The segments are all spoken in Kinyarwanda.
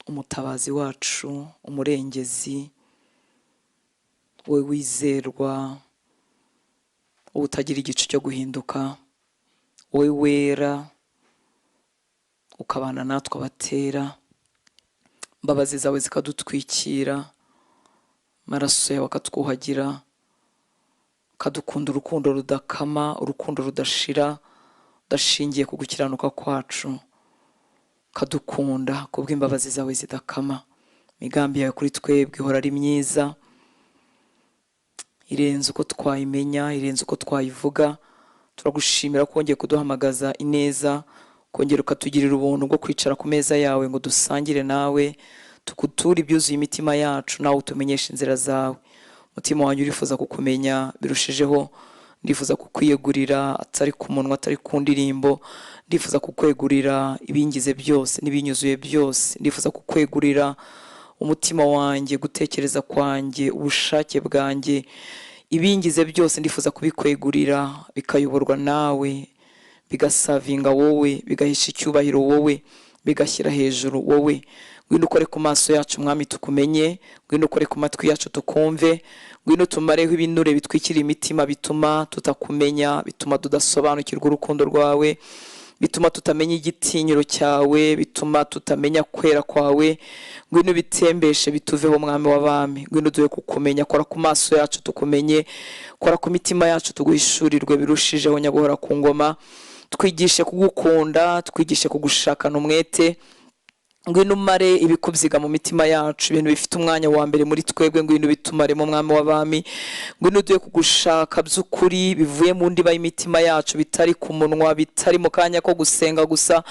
umutabazi wacu, umurengezi, wowe wizerwa, utagira igice cyo guhinduka, wowe wera ukabana natwe abatera, imbabazi zawe zikadutwikira, amaraso yawe akatwuhagira, ukadukunda urukundo rudakama, urukundo rudashira, udashingiye ku gukiranuka kwacu, ukadukunda kubw'imbabazi zawe zidakama. Imigambi yawe kuri twebwe ihora ari myiza, irenze uko twayimenya, irenze uko twayivuga. Turagushimira ko wongeye kuduhamagaza ineza, kongera ukatugirira ubuntu bwo kwicara ku meza yawe ngo dusangire nawe, tukuture ibyuzuye imitima yacu, nawe utumenyesha inzira zawe. Umutima wanjye urifuza kukumenya birushijeho, ndifuza kukwiyegurira atari ku munwa, atari ku ndirimbo. Ndifuza kukwegurira ibingize byose n'ibinyuzuye byose. Ndifuza kukwegurira umutima wanjye, gutekereza kwanjye, ubushake bwanjye, ibingize byose ndifuza kubikwegurira, bikayoborwa nawe, bigasavinga wowe, bigahesha icyubahiro wowe, bigashyira hejuru wowe. Ngwino ukore ku maso yacu mwami tukumenye, ngwino ukore ku matwi yacu tukumve, ngwino tumareho ibinure bitwikira imitima bituma tutakumenya, bituma tudasobanukirwa urukundo rwawe, bituma tutamenya igitinyiro cyawe, bituma tutamenya kwera kwawe. Ngwino bitembeshe bituveho mwami w'abami, ngwino duhe kukumenya. Kora ku maso yacu tukumenye, kora ku mitima yacu tuguhishurirwe birushijeho nyaguhora ku ngoma. Twigishe kugukunda, twigishe kugushakana umwete. Ngwino umare ibikubyiga mu mitima yacu, ibintu bifite umwanya wa mbere muri twebwe, ngwino bitumare mu mwami w'abami. Ngwino duhe kugushaka by'ukuri bivuye mu ndiba y'imitima yacu, bitari ku munwa, bitari mu kanya ko gusenga gusa.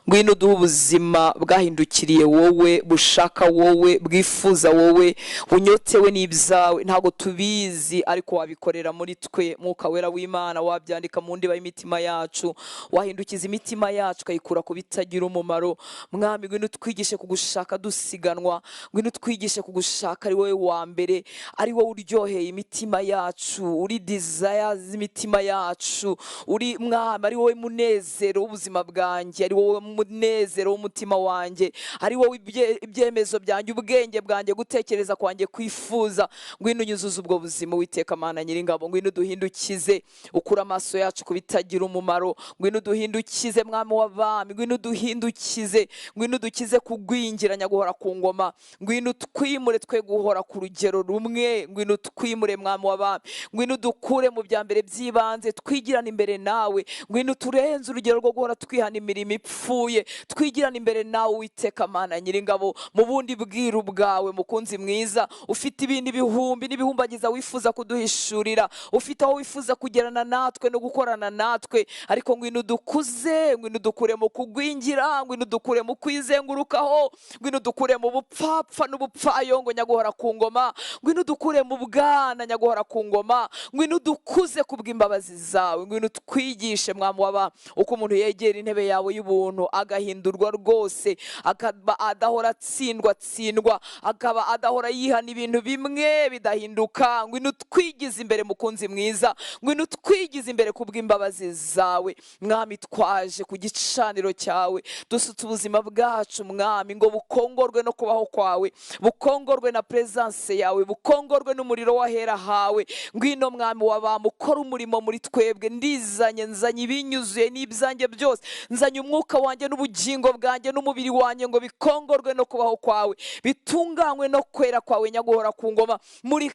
Ngwino duhe ubuzima bwahindukiriye wowe, bushaka wowe, bwifuza wowe, bunyotewe n'ibyawe. Ntago tubizi ariko wabikorera muri twe, Mwuka wera w'Imana wabyandika mu ndiba y'imitima yacu, wahindukiza imitima yacu kayikura ku bitagira umumaro. Mwami ngwino twigishe kugushaka dusiganwa, ngwino twigishe kugushaka ari wowe wa mbere, ari wowe uryoheye imitima yacu, uri desire z'imitima yacu, uri mwami, ari wowe munezero w'ubuzima bwanjye, ari wowe munezero w'umutima wanjye, ari wowe ibyemezo byanjye, ubwenge bwanjye, gutekereza kwanjye, kwifuza. Ngwino unyuzuze ubwo buzima Uwiteka Mana Nyiringabo, ngwino duhindukize, ukura amaso yacu ku bitagira umumaro. Ngwino duhindukize mwami w'abami, ngwino duhindukize, ngwino dukize kugwingira nyaguhora ku ngoma. Ngwino twimure twe guhora ku rugero rumwe, ngwino twimure mwami w'abami, ngwino dukure mu bya mbere by'ibanze, twigirana imbere nawe. Ngwino turenze urugero rwo guhora twihana imirimo ipfuye, twigirana imbere nawe Uwiteka Mana Nyiringabo, mu bundi bwiru bwawe mukunzi mwiza, ufite ibindi bihumbi n'ibihumbagiza wifuza kuduhishurira, ufite aho wifuza kugerana natwe no gukorana natwe. Ariko ngwino dukuze, ngwino dukure mu kugwingira, ngwino dukure mu kwizengurukaho, ngwino dukure mu bupfapfa n'ubupfayongo nyaguhora ku ngoma, ngwino dukure mu bwana nyaguhora ku ngoma, ngwino dukuze kubw'imbabazi zawe. Ngwino twigishe mwami w'abami uko umuntu yegera intebe yawe y'ubuntu agahindurwa rwose, akaba adahora tsindwa, akaba adahora yihana ibintu bimwe bidahinduka. Ngwino twigize imbere mukunzi mwiza, ngwino twigize imbere kubw'imbabazi zawe. Mwami twaje ku gicaniro cyawe, dusutse ubuzima bwacu mwami ngo bukongorwe no kubaho kwawe, bukongorwe na presence yawe, bukongorwe n'umuriro wahera hawe. Ngwino mwami w'abami ukora umurimo muri twebwe. Nzanye ibinyuzuye n'ibyanjye byose, nzanye umwuka wanjye n'ubugingo bwanjye n'umubiri wanjye ngo bikongorwe no kubaho kwawe, bitunganywe no kwera kwawe nyaguhora ku ngoma. Muri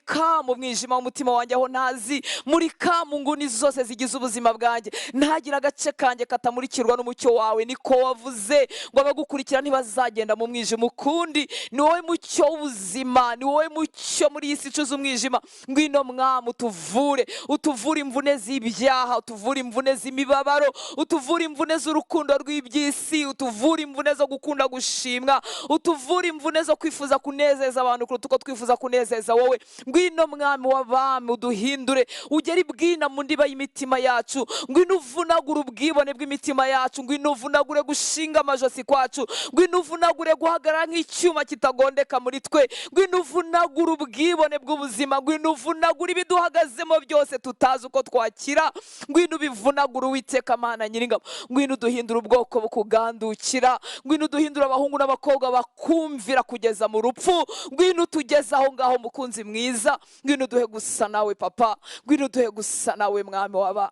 mu mwijima w'umutima wanjye aho ntazi, muri mu nguni zose zigize ubuzima bwanjye, ntagira agace kanjye katamurikirwa n'umucyo wawe. Niko wavuze ngo abagukurikira ntibazagenda mu mwijima ukundi. Ni wowe mucyo w'ubuzima, ni wowe mucyo muri iyi si icuza umwijima. Ngwino mwami utuvure imvune z'ibyaha, utuvure imvune z'imibabaro, utuvure imvune z'urukundo rw'iby'isi, utuvure imvune zo gukunda gushimwa, utuvure imvune zo kwifuza kunezeza abantu kuruta uko twifuza kunezeza wowe. Ngwino mwami w'abami uduhindure, ugere ibwina mu ndiba y'imitima yacu. Ngwino uvunagure ubwibone bw'imitima yacu, ngwino uvunagure gushinga amajosi kwacu, ngwino ngwino uvunagure guhagarara nk'icyuma kitagondeka muri twe, ngwino uvunagure ubwibone bw'ubuzima, ngwino uvunagure ibiduhagazemo byose tutazi uko twakira, ngwino ubivunagure Uwiteka Mana Nyiringabo, ngwino uduhindura ubwoko bukugandukira, ngwino uduhindura abahungu n'abakobwa bakumvira kugeza mu rupfu, ngwino utugeze aho ngaho mukunzi mwiza, ngwino uduhe gusa nawe Papa, ngwino uduhe gusa nawe Mwami w'aba,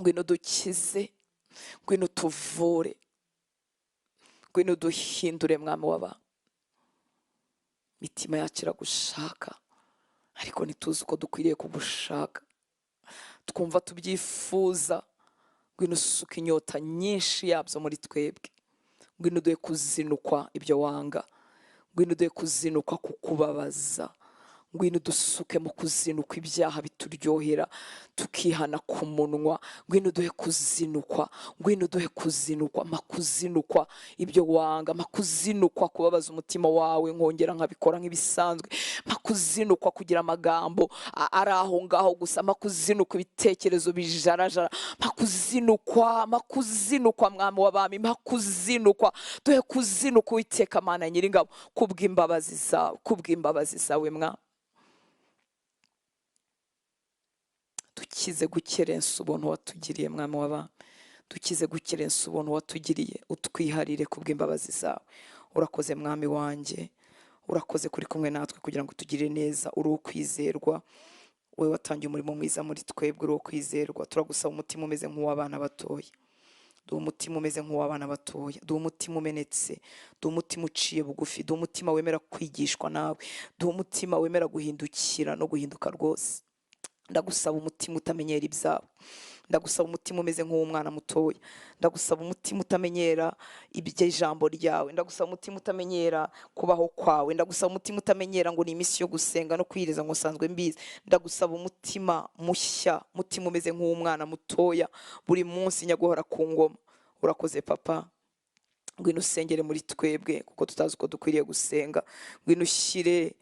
ngwino dukize, ngwino tuvure, ngwino duhindure Mwami w'aba. Mitima yacu iragushaka ariko ntituzi uko dukwiriye kugushaka, twumva tubyifuza, ngwino usuka inyota nyinshi yabyo muri twebwe, ngwino uduhe kuzinukwa ibyo wanga, ngwino uduhe kuzinukwa kukubabaza, ngwino dusuke mu kuzinukwa ibyaha bituryohera tukihana ku munwa, ngwino uduhe kuzinukwa, ngwino uduhe kuzinukwa, makuzinukwa ibyo wanga, makuzinukwa kubabaza umutima wawe nkongera nkabikora nk'ibisanzwe, makuzinukwa kugira amagambo ari aho ngaho gusa, makuzinukwa ibitekerezo bijarajara, makuzinukwa Mwami w'abami, makuzinukwa, duhe kuzinukwa Uwiteka Mana Nyiringabo kubw'imbabazi zawe, kubw'imbabazi zawe Mwami. Dukize gukerensa ubuntu watugiriye Mwami w'abami, dukize gukerensa ubuntu watugiriye, utwiharire kubw'imbabazi zawe. Urakoze Mwami wanjye, urakoze kuri kumwe natwe kugira ngo tugire neza, uri ukwizerwa, wowe watangiye umurimo mwiza muri twebwe, uri ukwizerwa. Turagusaba umutima umeze nk'uw'abana batoya, duhe umutima umeze nk'uw'abana batoya, duhe umutima umenetse, duhe umutima uciye bugufi, duhe umutima wemera kwigishwa nawe, duhe umutima wemera guhindukira no guhinduka rwose. Ndagusaba umutima utamenyera ibyawe, ndagusaba umutima umeze nk'uw'umwana mutoya, ndagusaba umutima utamenyera iby'ijambo ryawe, ndagusaba umutima utamenyera kubaho kwawe, ndagusaba umutima utamenyera ngo ni iminsi yo gusenga no kwiyiriza ngo nsanzwe mbizi, ndagusaba umutima mushya, umutima umeze nk'uw'umwana mutoya, buri munsi nyaguhora ku ngoma. Urakoze Papa, ngwino usengere muri twebwe kuko tutazi uko dukwiriye gusenga, ngwino ushyire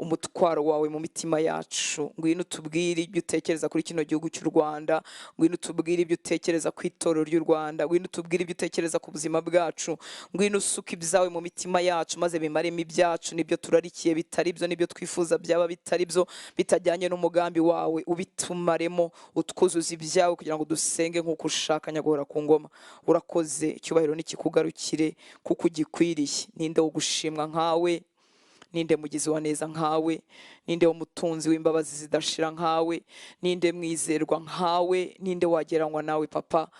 umutwaro wawe mu mitima yacu, ngwino tubwire ibyo utekereza kuri kino gihugu cy'u Rwanda, ngwino tubwire ibyo utekereza ku itorero ry'u Rwanda, ngwino tubwire ibyo utekereza ku buzima bwacu, ngwino usuka ibyawe mu mitima yacu maze bimaremo ibyacu, nibyo turarikiye bitari byo, nibyo twifuza byaba bitari byo, bitajyanye n'umugambi wawe, ubitumaremo, utwuzuza ibyawe kugira ngo dusenge nk'uko ushaka nyaguhora ku ngoma. Urakoze, icyubahiro nikikugarukire kuko ugikwiriye. Ninde wo gushimwa nkawe? Ninde mugizi wa neza nkawe? Ninde umutunzi w'imbabazi zidashira nkawe? Ninde mwizerwa nkawe? Ninde wageranywa nawe Papa?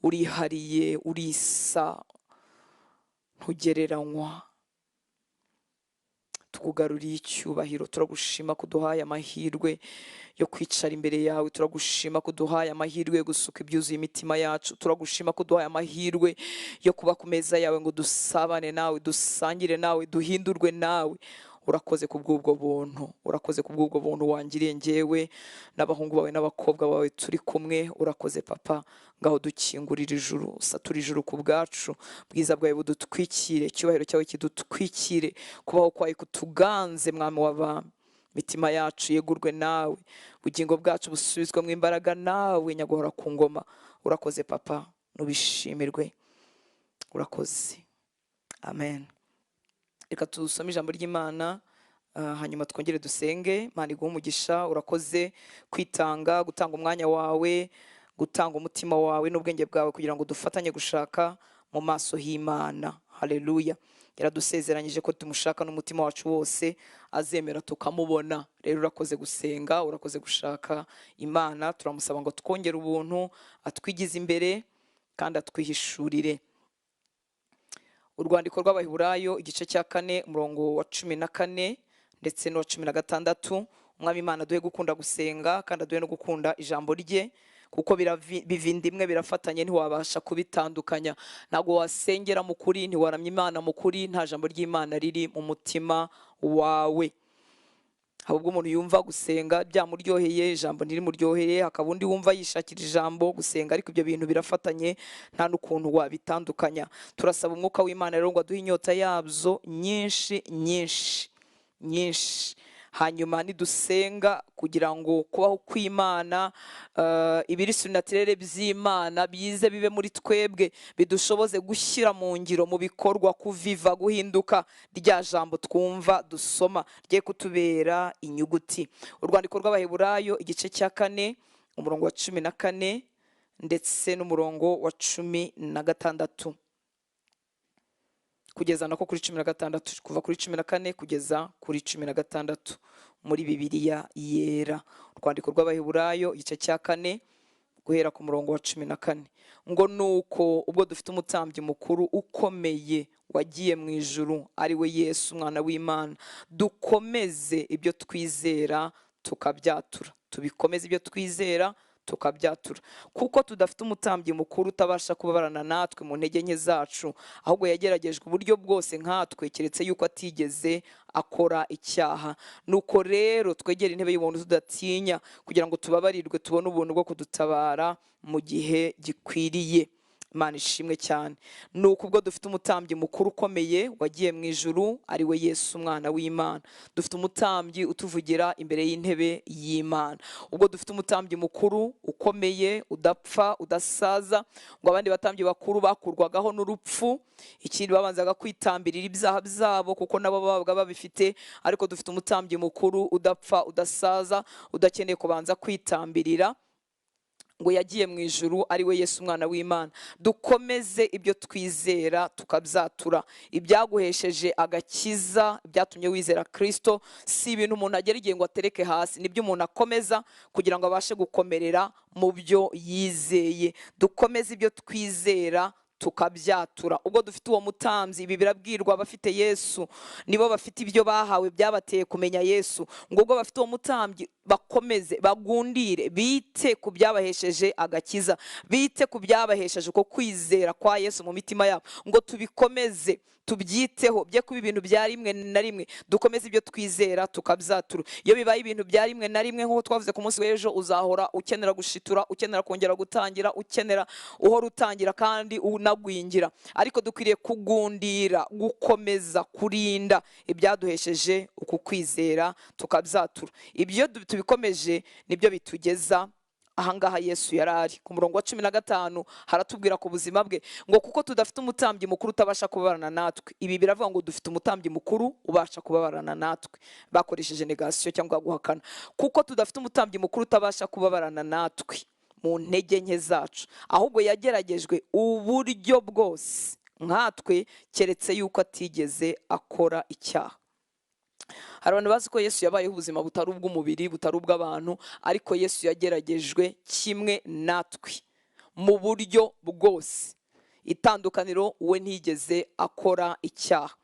Urihariye, urisa, ntugereranywa. Tukugaruriye icyubahiro, turagushima kuduhaye amahirwe yo kwicara imbere yawe, turagushima kuduhaye amahirwe yo gusuka ibyuzuye imitima yacu, turagushima kuduhaye amahirwe yo kuba ku meza yawe ngo dusabane nawe, dusangire nawe, duhindurwe nawe. Urakoze kubw'ubwo buntu, urakoze kubw'ubwo buntu wangiriye njyewe n'abahungu bawe n'abakobwa bawe turi kumwe. Urakoze Papa, ngaho dukingurira ijuru, satura ijuru ku bwacu, bwiza bwawe budutwikire, icyubahiro cyawe kidutwikire, kubaho kwawe kutuganze Mwami w'abami. Mitima yacu yegurwe nawe, ubugingo bwacu busubizwamo imbaraga nawe nyaguhora ku ngoma. Urakoze Papa, nubishimirwe, urakoze. Amen. Reka tusome ijambo ry'Imana, hanyuma twongere dusenge. Imana iguhe umugisha. Urakoze kwitanga, gutanga umwanya wawe, gutanga umutima wawe n'ubwenge bwawe kugira ngo dufatanye gushaka mu maso h'Imana. Haleluya. Yaradusezeranyije ko tumushaka n'umutima wacu wose azemera tukamubona. Rero urakoze gusenga, urakoze gushaka Imana. Turamusaba ngo twongere ubuntu, atwigize imbere kandi atwihishurire. Urwandiko rw'Abaheburayo igice cya 4 umurongo wa 14 ndetse no 16. Umwami Imana duhe gukunda gusenga kandi duhe no gukunda ijambo rye, kuko bivindimwe birafatanye, ntiwabasha kubitandukanya. Ntabwo wasengera mu kuri, ntiwaramya Imana mu kuri, nta jambo ry'Imana riri mu mutima wawe. Ahubwo umuntu yumva gusenga byamuryoheye, ijambo ntirimuryoheye, hakaba undi wumva yishakira ijambo gusenga, ariko ibyo bintu birafatanye, nta n'ukuntu wabitandukanya. Turasaba umwuka w'Imana rero ngo aduhe inyota yabyo nyinshi nyinshi nyinshi, hanyuma nidusenga kugira ngo kubaho kw'Imana, ibiri surnaturere by'Imana bize bibe muri twebwe, bidushoboze gushyira mu ngiro, mu bikorwa, kuviva, guhinduka rya jambo twumva dusoma rye kutubera inyuguti. Urwandiko rw'Abaheburayo igice cya 4 umurongo wa 14 ndetse n'umurongo wa 16 kugeza nako kuri 16, kuva kuri 14 kugeza kuri 16 muri Bibiliya yera. Urwandiko rw'Abaheburayo igice cya 4 guhera ku murongo wa 14 ngo nuko ubwo dufite umutambyi mukuru ukomeye wagiye mu ijuru, ari we Yesu umwana w'Imana, dukomeze ibyo twizera tukabyatura. Tubikomeze ibyo twizera tukabyatura, kuko tudafite umutambyi mukuru utabasha kubabarana natwe mu ntege nke zacu, ahubwo yageragejwe uburyo bwose nkatwe, keretse yuko atigeze akora icyaha. Nuko rero twegera intebe y'ubuntu tudatinya, kugira ngo tubabarirwe, tubone ubuntu bwo kudutabara mu gihe gikwiriye. Imana ishimwe cyane. Nuko ubwo dufite umutambyi mukuru ukomeye wagiye mu ijuru, ari we Yesu umwana w'Imana, dufite umutambyi utuvugira imbere y'intebe y'Imana. Ubwo dufite umutambyi mukuru ukomeye, udapfa, udasaza, ngo abandi batambyi bakuru bakurwagaho n'urupfu, ikindi babanzaga kwitambirira ibyaha byabo kuko nabo babaga babifite, ariko dufite umutambyi mukuru udapfa, udasaza, udakeneye kubanza kwitambirira, ngo yagiye mu ijuru, ari we Yesu umwana w'Imana. Dukomeze ibyo twizera tukabyatura. Ibyaguhesheje agakiza, byatumye wizera Kristo, si ibintu umuntu agera igihe ngo atereke hasi, nibyo umuntu akomeza kugira ngo abashe gukomerera mu byo yizeye. Dukomeze ibyo twizera tukabyatura. Ubwo dufite uwo mutambyi, ibi birabwirwa abafite Yesu, nibo bafite ibyo bahawe byabateye kumenya Yesu, ngo ubwo bafite uwo mutambyi bakomeze, bagundire, bite ku byabahesheje agakiza, bite ku byabahesheje uko kwizera kwa Yesu mu mitima yabo, ngo tubikomeze, tubyiteho, bye kuba ibintu bya rimwe na rimwe. Dukomeze ibyo twizera tukabyatura. Iyo bibaye ibintu bya rimwe na rimwe, nk'uko twavuze ku munsi w'ejo, uzahora ukenera gushitura, ukenera kongera gutangira, ukenera uhora utangira kandi unagwingira. Ariko dukwiriye kugundira, gukomeza, kurinda ibyaduhesheje uku kwizera tukabyatura. Ibyo tubikomeje nibyo bitugeza ahangaha Yesu yarari. Ku murongo wa 15 haratubwira ku buzima bwe ngo kuko tudafite umutambyi mukuru utabasha kubabarana natwe. Ibi biravuga ngo dufite umutambyi mukuru ubasha kubabarana natwe. Bakoresheje negation cyangwa guhakana. Kuko tudafite umutambyi mukuru utabasha kubabarana natwe mu ntege nke zacu, ahubwo yageragejwe uburyo bwose nkatwe, keretse yuko atigeze akora icyaha. Hari abantu bazi ko Yesu yabayeho ubuzima butari ubw'umubiri, butari ubw'abantu, ariko Yesu yageragejwe kimwe natwe mu buryo bwose. Itandukaniro, we ntigeze akora icyaha.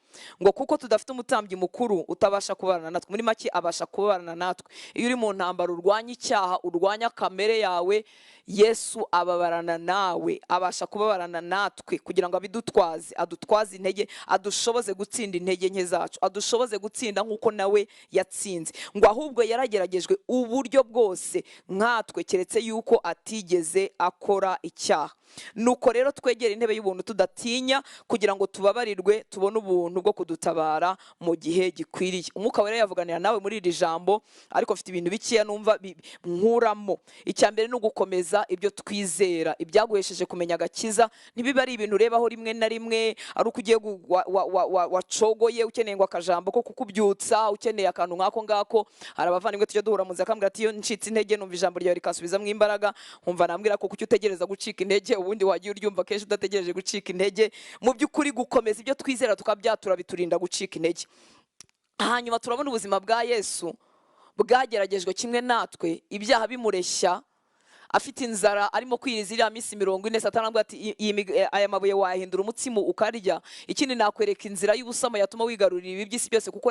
Ngo kuko tudafite umutambyi mukuru utabasha kubabarana natwe, muri make abasha kubabarana natwe. Iyo uri mu ntambara urwanya icyaha, urwanya kamere yawe, Yesu ababarana nawe, abasha kubabarana natwe kugira ngo abidutwaze, adutwaze intege, adushoboze gutsinda intege nke zacu, adushoboze gutsinda nk'uko nawe yatsinze. Ngo ahubwo yarageragejwe uburyo bwose nkatwe, keretse yuko atigeze akora icyaha. Nuko rero twegera intebe y'ubuntu tudatinya, kugira ngo tubabarirwe, tubone ubuntu bwo kudutabara mu gihe gikwiriye. Umwuka wera yavuganira nawe muri iri jambo, ariko mfite ibintu bikiya numva nkuramo. Icyambere ni ugukomeza ibyo twizera, ibyaguhesheje kumenya agakiza. Ntibiba ari ibintu urebaho rimwe na rimwe, ari uko ugiye wacogoye ukeneye ngo akajambo ko kukubyutsa, ukeneye akantu nk'ako ngako. Hari abavandimwe tujya duhura mu nzira akambwira ati iyo ncitse intege numva ijambo ryawe rikasubizamo imbaraga, nkumva nambwira ko kuki utegereza gucika intege, ubundi wagiye uryumva kenshi udategereje gucika intege. Mu by'ukuri gukomeza ibyo twizera tukabyatura biturinda gucika intege. Hanyuma turabona ubuzima bwa Yesu bwageragejwe kimwe natwe, ibyaha bimureshya, afite inzara, arimo kwiriza iriya minsi 40. Satani aramubwira ati aya mabuye wahindura umutsima ukarya. Ikindi nakwereka inzira y'ubusamo yatuma wigarurira ibi by'isi byose, kuko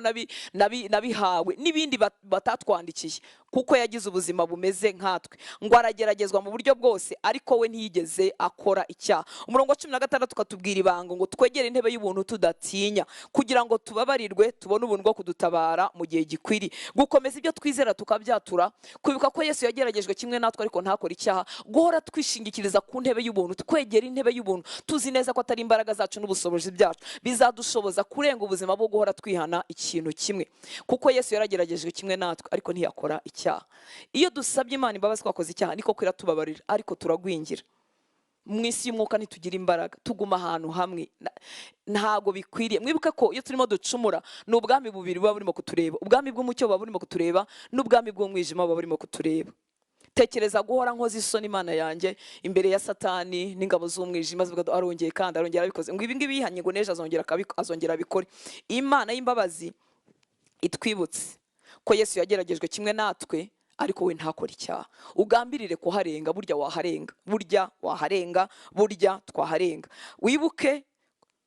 nabihawe n'ibindi batatwandikiye, kuko yagize ubuzima bumeze nkatwe. Ngo arageragezwa mu buryo bwose, ariko we ntiyigeze akora icyaha. Umurongo wa 16 ukatubwira ibanga ngo twegere intebe y'ubuntu tudatinya, kugira ngo tubabarirwe, tubone ubuntu bwo kudutabara mu gihe gikwiriye. Gukomeza ibyo twizera tukabyatura, kwibuka ko Yesu yageragejwe kimwe natwe ariko ntakora ntihakore icyaha, guhora twishingikiriza ku ntebe y'ubuntu, twegera intebe y'ubuntu tuzi neza ko atari imbaraga zacu n'ubushobozi byacu bizadushoboza kurenga ubuzima bwo guhora twihana ikintu kimwe, kuko Yesu yarageragejwe kimwe natwe ariko ntiyakora icyaha. Iyo dusabye Imana imbabazi twakoze icyaha niko iratubabarira, ariko turagwingira. Mu isi y'umwuka ntitugira imbaraga, tuguma ahantu hamwe, ntago bikwiriye. Mwibuke ko iyo turimo ducumura ni ubwami bubiri buba burimo kutureba, ubwami bw'umucyo buba burimo kutureba n'ubwami bw'umwijima buba burimo kutureba. Tekereza guhora nkoze isoni Imana yanjye imbere ya Satani n'ingabo z'umwijima zivuga arongeye kandi arongera abikoze, ngo ibi ngibi yihanye ngo neje azongera abikore. Imana y'imbabazi itwibutse ko Yesu yageragejwe kimwe natwe, ariko we ntakora icyaha. Ugambirire kuharenga, burya waharenga, burya twaharenga. Wibuke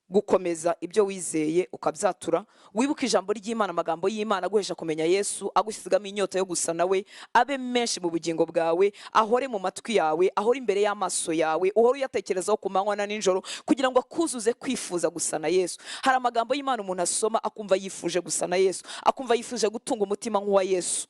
gukomeza ibyo wizeye ukabyatura, wibuke ijambo ry'Imana, amagambo y'Imana aguhesha kumenya Yesu, agusigamo inyota yo gusa nawe, abe menshi mu bugingo bwawe, ahore mu matwi yawe, ahore imbere y'amaso yawe, uhore uyatekerezaho ku manywa na nijoro, kugira ngo akuzuze kwifuza gusa na Yesu. Hari amagambo y'Imana umuntu asoma akumva yifuje gusa na Yesu, akumva yifuje gutunga umutima nk'uwa Yesu.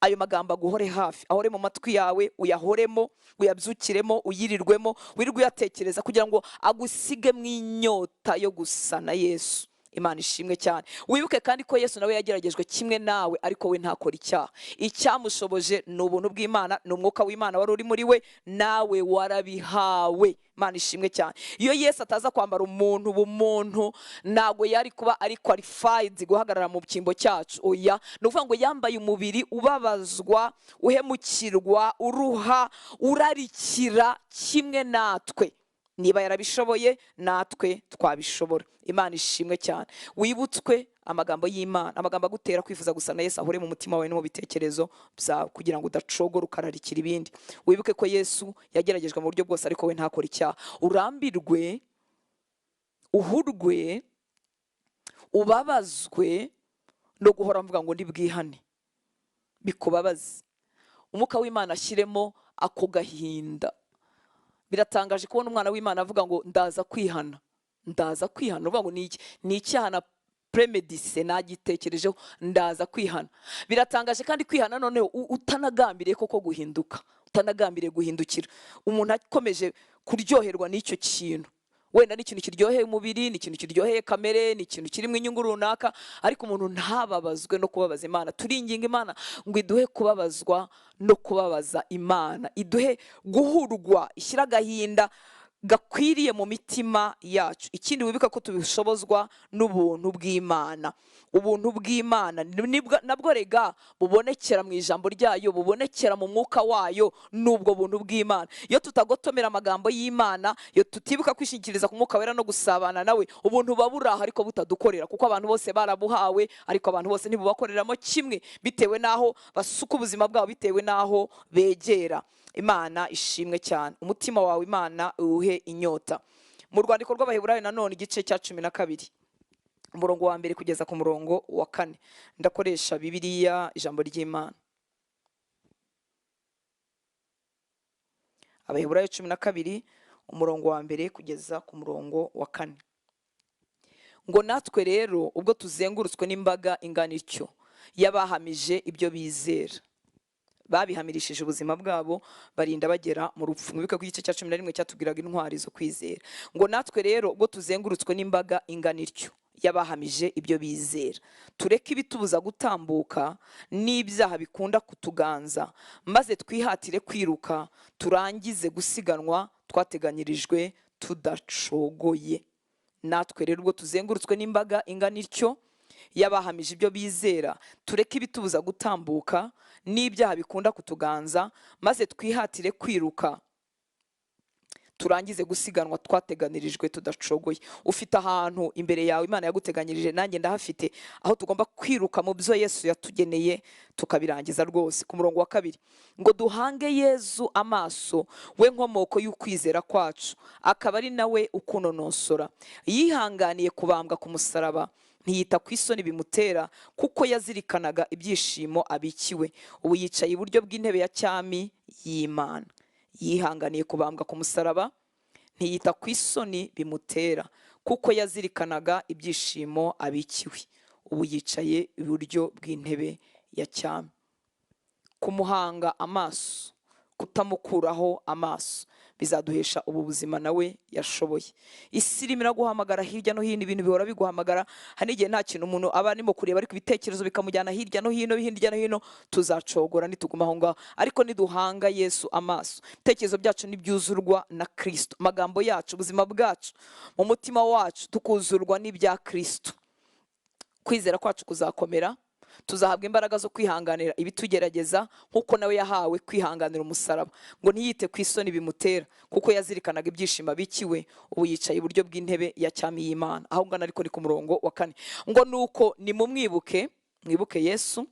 Ayo magambo aguhore hafi, ahore mu matwi yawe, uyahoremo, uyabyukiremo, uyirirwemo, wirirwe uyatekereza, kugira ngo agusige mu inyota yo gusa na Yesu. Imana ishimwe cyane. Wibuke kandi ko Yesu nawe yageragejwe kimwe nawe, ariko we ntakora icyaha. Icyamushoboje ni ubuntu bw'Imana, ni umwuka w'Imana wari uri muri we, nawe warabihawe. Imana ishimwe cyane. Iyo Yesu ataza kwambara ubumuntu, ntago yari kuba ari qualified guhagarara mu cyimbo cyacu. Oya, ni ukuvuga ngo yambaye umubiri ubabazwa, uhemukirwa, uruha, urarikira kimwe natwe. Niba yarabishoboye, natwe twabishobora. Imana ishimwe cyane. Wibutswe amagambo y'Imana, amagambo agutera kwifuza gusa na Yesu, ahore mu mutima wawe no mu bitekerezo byawe, kugira ngo udacogora ukararikira ibindi. Wibuke ko Yesu yageragejwe mu buryo bwose, ariko we ntakora icyaha. Urambirwe, uhurwe, ubabazwe no guhora mvuga ngo ndibwihane, bikubabaze. Umwuka w'Imana ashyiremo ako gahinda. Biratangaje kubona umwana w'Imana avuga ngo ndaza kwihana, uvuga ngo ni icyaha na premedise nagitekerejeho, ndaza kwihana. Biratangaje kandi kwihana noneho utanagambiriye koko guhinduka, utanagambiriye guhindukira. Umuntu akomeje kuryoherwa n'icyo kintu, wenda ni ikintu kiryoheye umubiri, ni ikintu kiryoheye kamere, ni ikintu kirimo inyungu runaka, ariko umuntu ntababazwe no kubabaza Imana. Turinginga Imana ngo iduhe kubabazwa no kubabaza Imana, iduhe guhurwa, ishyira agahinda gakwiriye mu mitima yacu. Ikindi wibuka ko tubishobozwa n'ubuntu bw'Imana. Ubuntu bw'Imana nabwo rega bubonekera mu ijambo ryayo, bubonekera mu mwuka wayo, n'ubwo buntu bw'Imana. Iyo tutagotomera amagambo y'Imana, iyo tutibuka kwishingikiriza ku mwuka wera no gusabana nawe, ubuntu baburaha ariko butadukorera, kuko abantu bose barabuhawe, ariko abantu bose ntibubakoreramo kimwe, bitewe n'aho basuka ubuzima bwabo, bitewe n'aho begera. Imana ishimwe cyane. Umutima wawe Imana uwuhe inyota. Mu rwandiko rw'Abaheburayo nanone igice cya 12, umurongo wa 1 kugeza ku murongo wa 4, ndakoresha Bibiliya ijambo ry'Imana. Abaheburayo 12 umurongo wa 1 kugeza ku murongo wa 4. Ngo natwe rero ubwo tuzengurutswe n'imbaga ingana ityo y'abahamije ibyo bizera, babihamirishije ubuzima bwabo barinda bagera mu rupfu. Mwibuke ko igice cya 11 cyatubwiraga intwari zo kwizera. Ngo natwe rero ubwo tuzengurutswe n'imbaga ingana ityo y'abahamije ibyo bizera, tureke ibitubuza gutambuka n'ibyaha bikunda kutuganza, maze twihatire kwiruka turangize gusiganwa twateganyirijwe tudacogoye. Natwe rero ubwo tuzengurutswe n'imbaga ingana ityo y'abahamije ibyo bizera, tureke ibitubuza gutambuka n'ibyaha bikunda kutuganza, maze twihatire kwiruka turangize gusiganwa twateganirijwe tudacogoye. Ufite ahantu imbere yawe Imana yaguteganyirije, nanjye ndahafite, aho tugomba kwiruka mu byo Yesu yatugeneye tukabirangiza rwose. Ku murongo wa 2, ngo duhange Yesu amaso, we nkomoko y'ukwizera kwacu, akaba ari nawe ukunonosora. Yihanganiye kubambwa ku musaraba, ntiyita ku isoni bimutera, kuko yazirikanaga ibyishimo abikiwe. Ubu yicaye iburyo bw'intebe ya cyami y'Imana. Yihanganiye kubambwa ku musaraba, ntiyita ku isoni bimutera, kuko yazirikanaga ibyishimo abikiwe. Ubu yicaye iburyo bw'intebe ya cyami. Kumuhanga amaso, kutamukuraho amaso bizaduhesha ubu buzima nawe yashoboye. Isi irimo iraguhamagara hirya no hino, ibintu bihora biguhamagara. Hari igihe nta kintu umuntu aba arimo kureba, ariko ibitekerezo bikamujyana hirya no hino, tuzacogora nituguma aho ngaho. Ariko niduhanga Yesu amaso, ibitekerezo byacu nibyuzurwa na Kristo, amagambo yacu, ubuzima bwacu, mu mutima wacu tukuzurwa n'ibya Kristo, kwizera kwacu kuzakomera, tuzahabwa imbaraga zo kwihanganira ibitugerageza nk'uko nawe yahawe kwihanganira umusaraba, ngo ntiyite ku isoni bimutera, kuko yazirikanaga ibyishimo bikiwe, ubu yicaye iburyo bw'intebe ya cyami y'Imana. Aho ngana ariko ni ku murongo wa 4, ngo nuko nimumwibuke, mwibuke Yesu,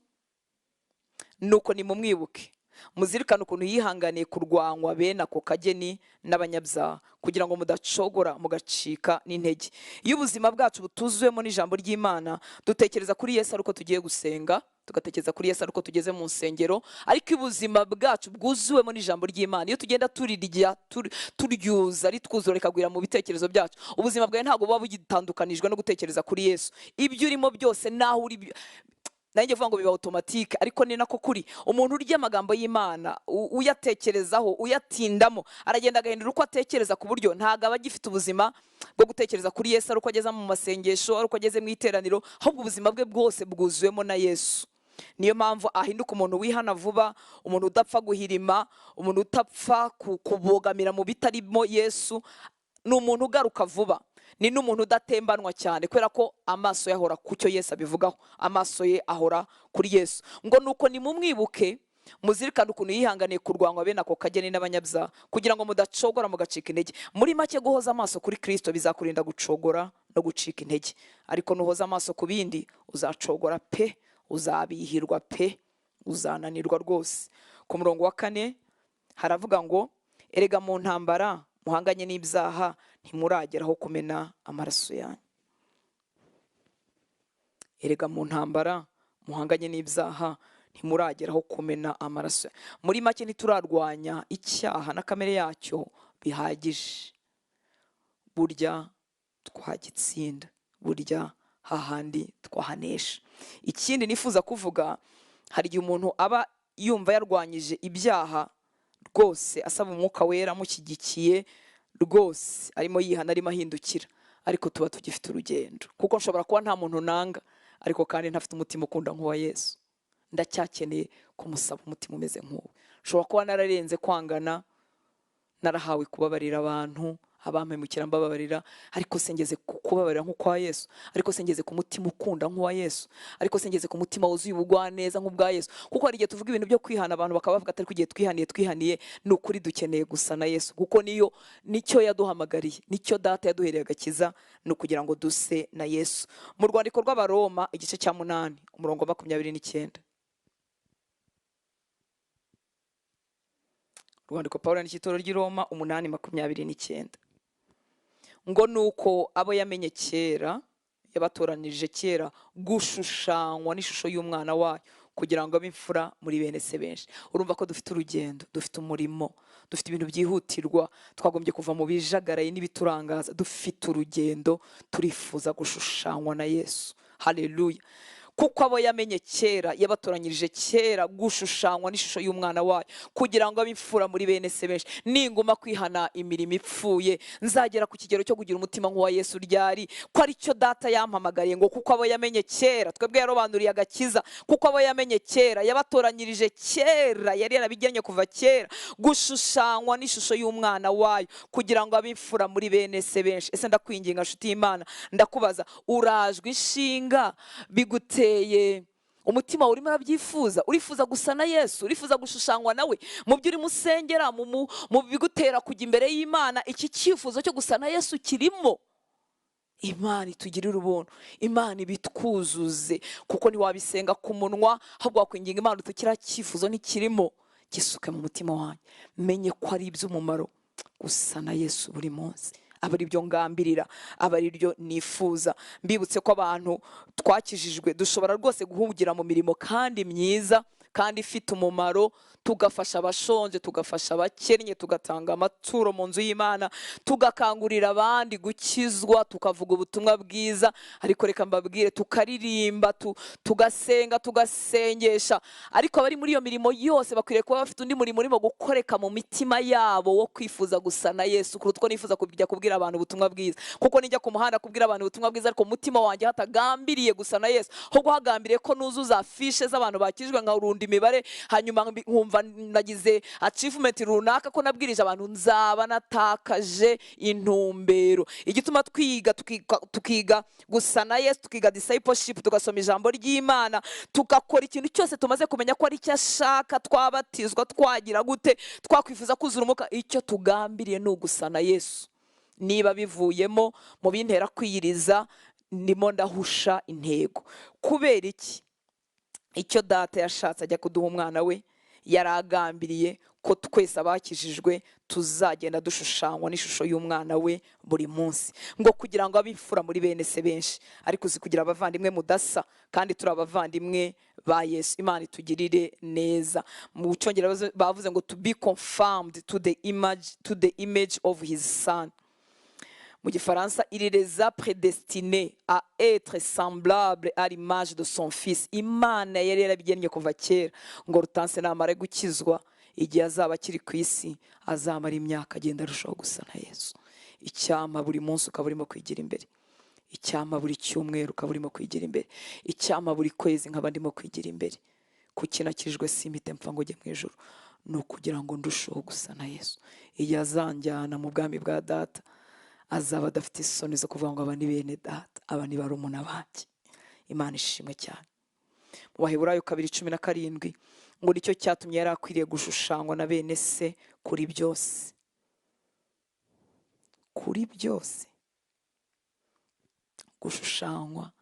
nuko nimumwibuke, muzirikane ukuntu yihanganiye kurwanywa bene ako kageni n'abanyabyaha, kugira ngo mudacogora mugacika n'intege. Iyo ubuzima bwacu butuzuwemo n'ijambo ry'Imana, dutekereza kuri Yesu ariko tugiye gusenga, tugatekereza kuri Yesu ariko tugeze mu nsengero. Ariko ubuzima bwacu bwuzuwemo n'ijambo ry'Imana, iyo tugenda turirya turyuza ritwuzura rikagwira mu bitekerezo byacu, ubuzima bwawe ntabwo buba bugitandukanijwe no gutekereza kuri Yesu. Ibyo urimo byose naho uri, nanjye vuga ngo biba automatique, ariko ni nako kuri. Umuntu urya amagambo y'Imana, uyatekerezaho, uyatindamo, aragenda agahindura uko atekereza, ku buryo ntago aba agifite ubuzima bwo gutekereza kuri Yesu ari uko ageze mu masengesho, ari uko ageze mu iteraniro, ahubwo ubuzima bwe bwose bwuzuwemo na Yesu. Niyo mpamvu ahinduka umuntu wihana vuba, umuntu udapfa guhirima, umuntu utapfa kubogamira mu bitarimo Yesu, ni umuntu ugaruka vuba. Ni n'umuntu udatembanwa cyane, kubera ko amaso ye ahora ku cyo Yesu abivugaho, amaso ye ahora kuri Yesu. Ngo nuko nimumwibuke, muzirikane ukuntu yihanganiye kurwanywa bene ako kageni n'abanyabyaha, kugira ngo mudacogora mugacika intege. Muri make, guhoza amaso kuri Kristo bizakurinda gucogora no gucika intege. Ariko nuhoza amaso ku bindi, uzacogora pe, uzabihirwa pe, uzananirwa rwose. Ku murongo wa 4 haravuga ngo erega mu ntambara muhanganye n'ibyaha ntimurageraho kumena amaraso yanyu. Erega mu ntambara muhanganye n'ibyaha ntimurageraho kumena amaraso. Muri make, ntiturarwanya icyaha na kamere yacyo bihagije, burya twagitsinda, burya hahandi twahanesha. Ikindi nifuza kuvuga, hari igihe umuntu aba yumva yarwanyije ibyaha rwose, asaba umwuka wera amushyigikiye rwose, arimo yihana, arimo ahindukira, ariko tuba tugifite urugendo. Kuko nshobora kuba nta muntu nanga, ariko kandi ntafite umutima ukunda nk'uwa Yesu. Ndacyakeneye kumusaba umutima umeze nk'uwo. Nshobora kuba nararenze kwangana, narahawe kubabarira abantu, abampemukira mbababarira, ariko sengeze kubabarira nk'ukwa Yesu, ariko sengeze ku mutima ukunda nk'uwa Yesu, ariko sengeze ku mutima wuzuye ubugwaneza nk'ubwa Yesu. Kuko hari igihe tuvuga ibintu byo kwihana, abantu bakaba bavuga atari kugiye twihaniye, ni ukuri dukeneye gusa na Yesu, kuko nicyo yaduhamagariye, nicyo data yaduhereye agakiza, ni ukugira ngo duse na Yesu. Mu rwandiko rw'Abaroma igice cya 8 umurongo 29, rwandiko Pawulo n'Itorero ry'i Roma 8:29, ngo nuko abo yamenye kera yabatoranirije kera gushushanywa n'ishusho y'umwana wayo, kugira ngo abe imfura muri bene se benshi. Urumva ko dufite urugendo, dufite umurimo, dufite ibintu byihutirwa, twagombye kuva mu bijagaraye n'ibiturangaza. Dufite urugendo, turifuza gushushanywa na Yesu. Haleluya. Kuko abo yamenye kera yabatoranyirije kera gushushanywa n'ishusho y'umwana wayo, kugira ngo abe imfura muri bene se benshi. Ninguma kwihana imirimo ipfuye, nzagera ku kigero cyo kugira umutima nk'uwa Yesu ryari? Ko ari cyo data yampamagariye, ngo kuko abo yamenye kera, twebwe yarobanuriye agakiza, kuko abo yamenye kera yabatoranyirije kera, yari yarabigennye kuva kera, gushushanywa n'ishusho y'umwana wayo, kugira ngo abe imfura muri bene se benshi. Ese ndakwinginga nshuti y'Imana, ndakubaza, urajwe ishinga bigute umutima urimo urabyifuza? Urifuza gusa na Yesu? Urifuza gushushanywa nawe mu byo urimo usengera, mu bigutera kujya imbere y'Imana? Iki cyifuzo cyo gusa na Yesu kirimo? Imana itugirire ubuntu, Imana ibitwuzuze, kuko ntiwabisenga ku munwa, ahubwo wakwinginga Imana uti kiriya cyifuzo ntikirimo, gisuke mu mutima wanjye, menye ko ari iby'umumaro gusa na Yesu buri munsi. Aba ari byo ngambirira, aba ari byo nifuza. Mbibutse ko abantu twakijijwe dushobora rwose guhugira mu mirimo kandi myiza, kandi ifite umumaro, tugafasha abashonje, tugafasha abakennye, tugatanga amaturo mu nzu y'Imana, tugakangurira abandi gukizwa, tukavuga ubutumwa bwiza. Ariko reka mbabwire, tukaririmba, tugasenga, tugasengesha, ariko abari muri iyo mirimo yose bakwiriye kuba bafite undi murimo urimo gukoreka mu mitima yabo wo kwifuza gusa na Yesu kuruta uko nifuza kujya kubwira abantu ubutumwa bwiza. Kuko nijya ku muhanda kubwira abantu ubutumwa bwiza ariko umutima wanjye hatagambiriye gusa na Yesu, ahubwo hagambiriye ko nuzuza afishe z'abantu bakijwe, nkarunda imibare, hanyuma nkumva nagize achievement runaka ko nabwirije abantu, nzaba natakaje intumbero. Igituma tukiga gusa na Yesu, tukiga discipleship, tugasoma ijambo ry'Imana, tugakora ikintu cyose tumaze kumenya ko ari cyo ashaka, twabatizwa, twagira gute, twakwifuza kuzura umwuka, icyo tugambiriye ni ugusa na Yesu. Niba bivuyemo mu bintera kwiyiriza, ndimo ndahusha intego. Kubera iki? Icyo Data yashatse ajya kuduha umwana we, yaragambiriye ko twese abakijijwe tuzagenda dushushanywa n'ishusho y'umwana we buri munsi, ngo kugira ngo abifura muri bene se benshi, ariko uzi kugira abavandimwe mudasa, kandi turi abavandimwe ba Yesu. Imana itugirire neza. Mu Cyongereza bavuze ngo to be conformed to the image of his son. Mu Gifaransa, il les a prédestinés à être semblables à l'image de son fils. Imana yari yarabigennye kuva kera ngo Rutanse namara gukizwa, igihe azaba akiri ku isi, azamara imyaka agenda arushaho gusa na Yesu. Icyama buri munsi ukaba urimo kwigira imbere, icyama buri cyumweru ukaba urimo kwigira imbere, icyama buri kwezi nkaba ndimo kwigira imbere. Kuki nakijwe simite mpfa ngo ujye mu ijuru, ni ukugira ngo ndusheho gusa na Yesu. Igihe azanjyana mu bwami bwa Data, azaba adafite isoni zo kuvuga ngo aba ni bene Data, aba ni barumuna banjye. Imana ishimwe cyane. Mu Baheburayo 2:17 ngo nicyo cyatumye yari akwiriye gushushanywa na bene se kuri byose. Kuri byose. Gushushanywa